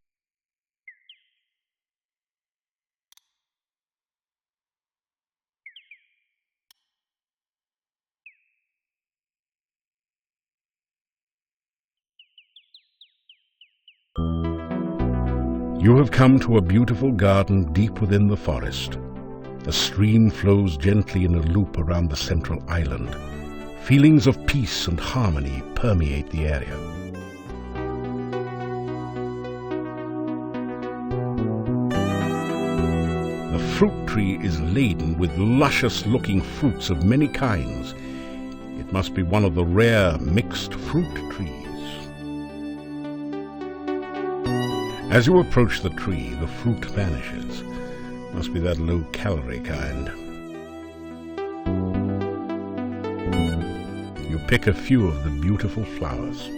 You have come to a beautiful garden deep within the forest. A stream flows gently in a loop around the central island. Feelings of peace and harmony permeate the area. The fruit tree is laden with luscious-looking fruits of many kinds. It must be one of the rare mixed fruit trees. As you approach the tree, the fruit vanishes. Must be that low-calorie kind. You pick a few of the beautiful flowers.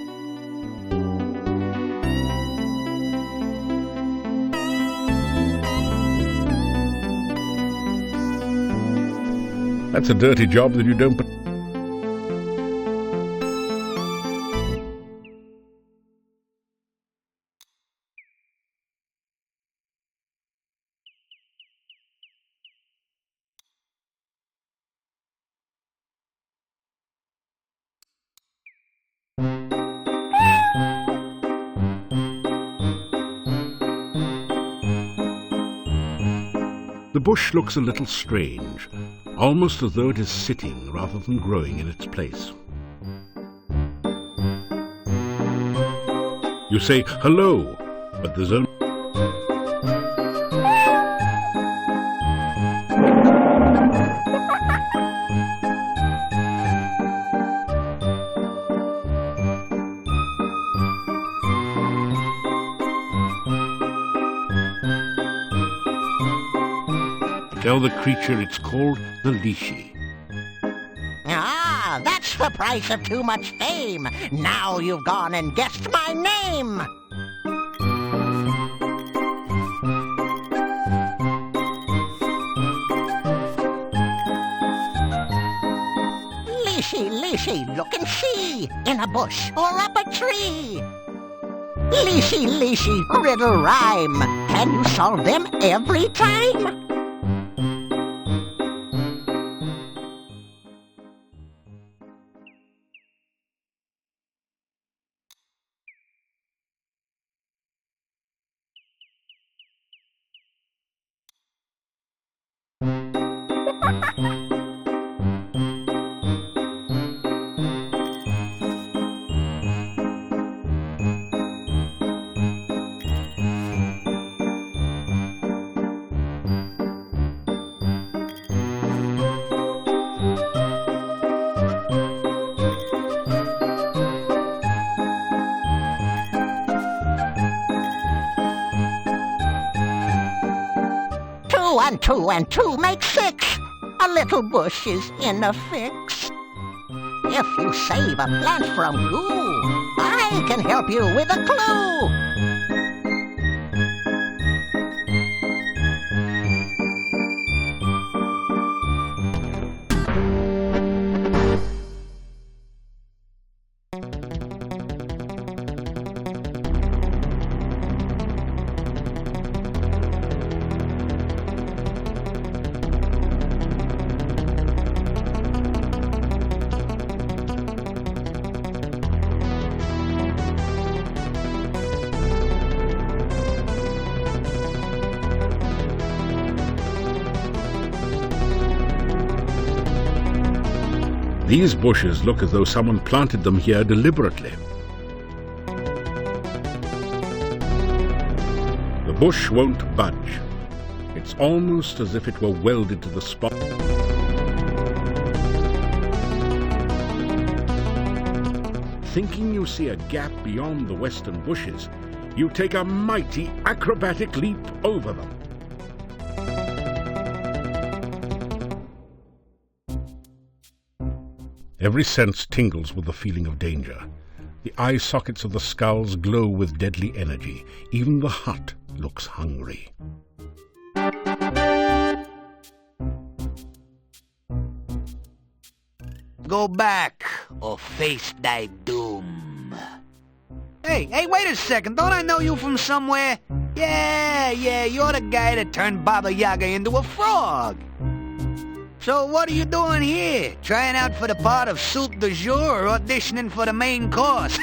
That's a dirty job that you don't put. The bush looks a little strange, almost as though it is sitting rather than growing in its place. You say, "Hello," but there's only... Tell the creature it's called the Lishi. Ah, that's the price of too much fame. Now you've gone and guessed my name. Lishi, Lishi, look and see, in a bush or up a tree. Lishi, Lishi, riddle rhyme. Can you solve them every time? Two and two make 6. A little bush is in a fix. If you save a plant from goo, I can help you with a clue. These bushes look as though someone planted them here deliberately. The bush won't budge. It's almost as if it were welded to the spot. Thinking you see a gap beyond the western bushes, you take a mighty acrobatic leap over them. Every sense tingles with the feeling of danger. The eye sockets of the skulls glow with deadly energy. Even the hut looks hungry. Go back, or face thy doom. Hey, wait a second. Don't I know you from somewhere? Yeah, you're the guy that turned Baba Yaga into a frog. So what are you doing here? Trying out for the part of soup du jour or auditioning for the main course?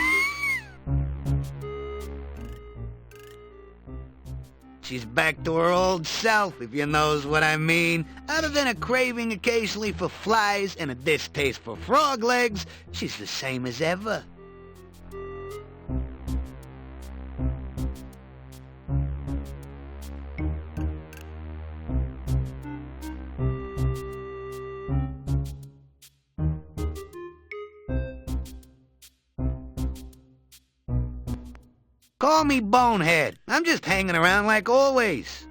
She's back to her old self, if you knows what I mean. Other than a craving occasionally for flies and a distaste for frog legs, she's the same as ever. Call me Bonehead. I'm just hanging around like always.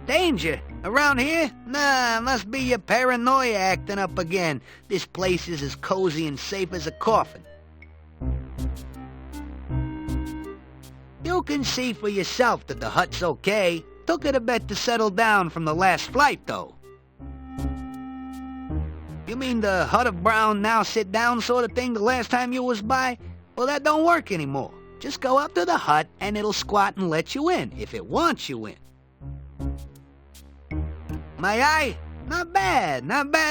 Danger? Around here? Nah, must be your paranoia acting up again. This place is as cozy and safe as a coffin. You can see for yourself that the hut's okay. Took it a bit to settle down from the last flight, though. You mean the hut of brown, now sit down sort of thing the last time you was by? Well, that don't work anymore. Just go up to the hut and it'll squat and let you in, if it wants you in. My eye? Not bad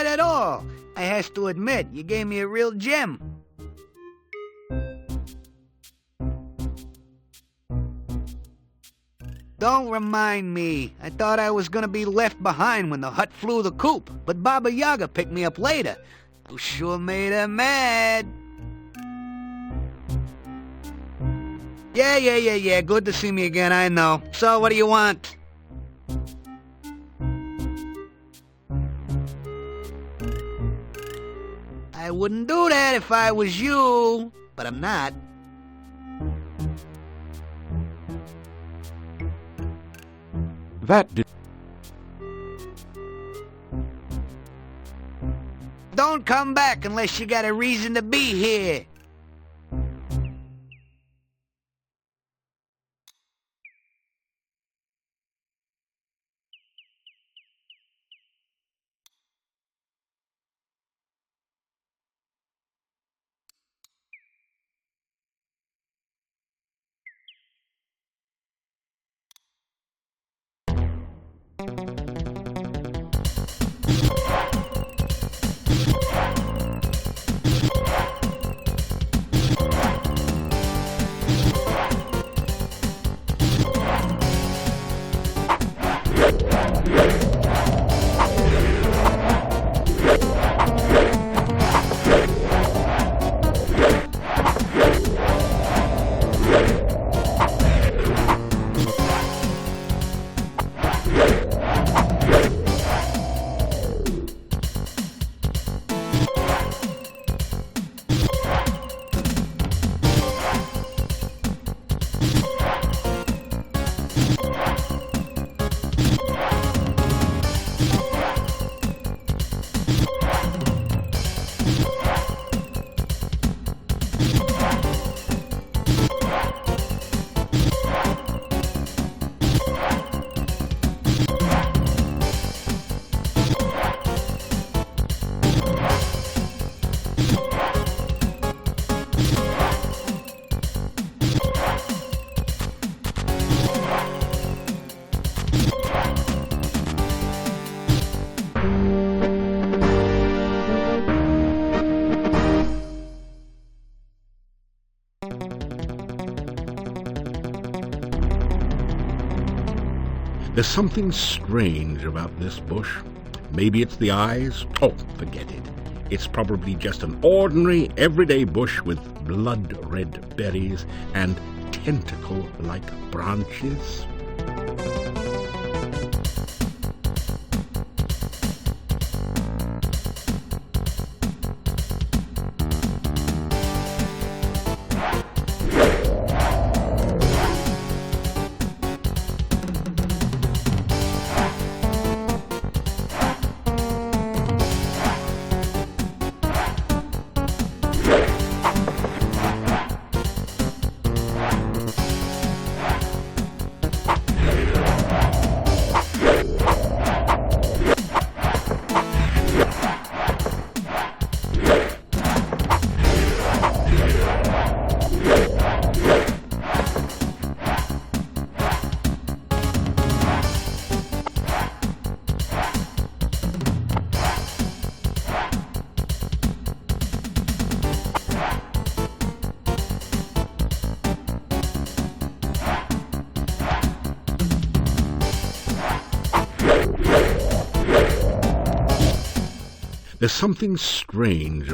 at all. I has to admit, you gave me a real gem. Don't remind me. I thought I was gonna be left behind when the hut flew the coop, but Baba Yaga picked me up later. You sure made her mad. Yeah. Good to see me again, I know. So, what do you want? I wouldn't do that if I was you, but I'm not. That did. Don't come back unless you got a reason to be here. There's something strange about this bush. Maybe it's the eyes. Oh, forget it. It's probably just an ordinary, everyday bush with blood-red berries and tentacle-like branches. There's something strange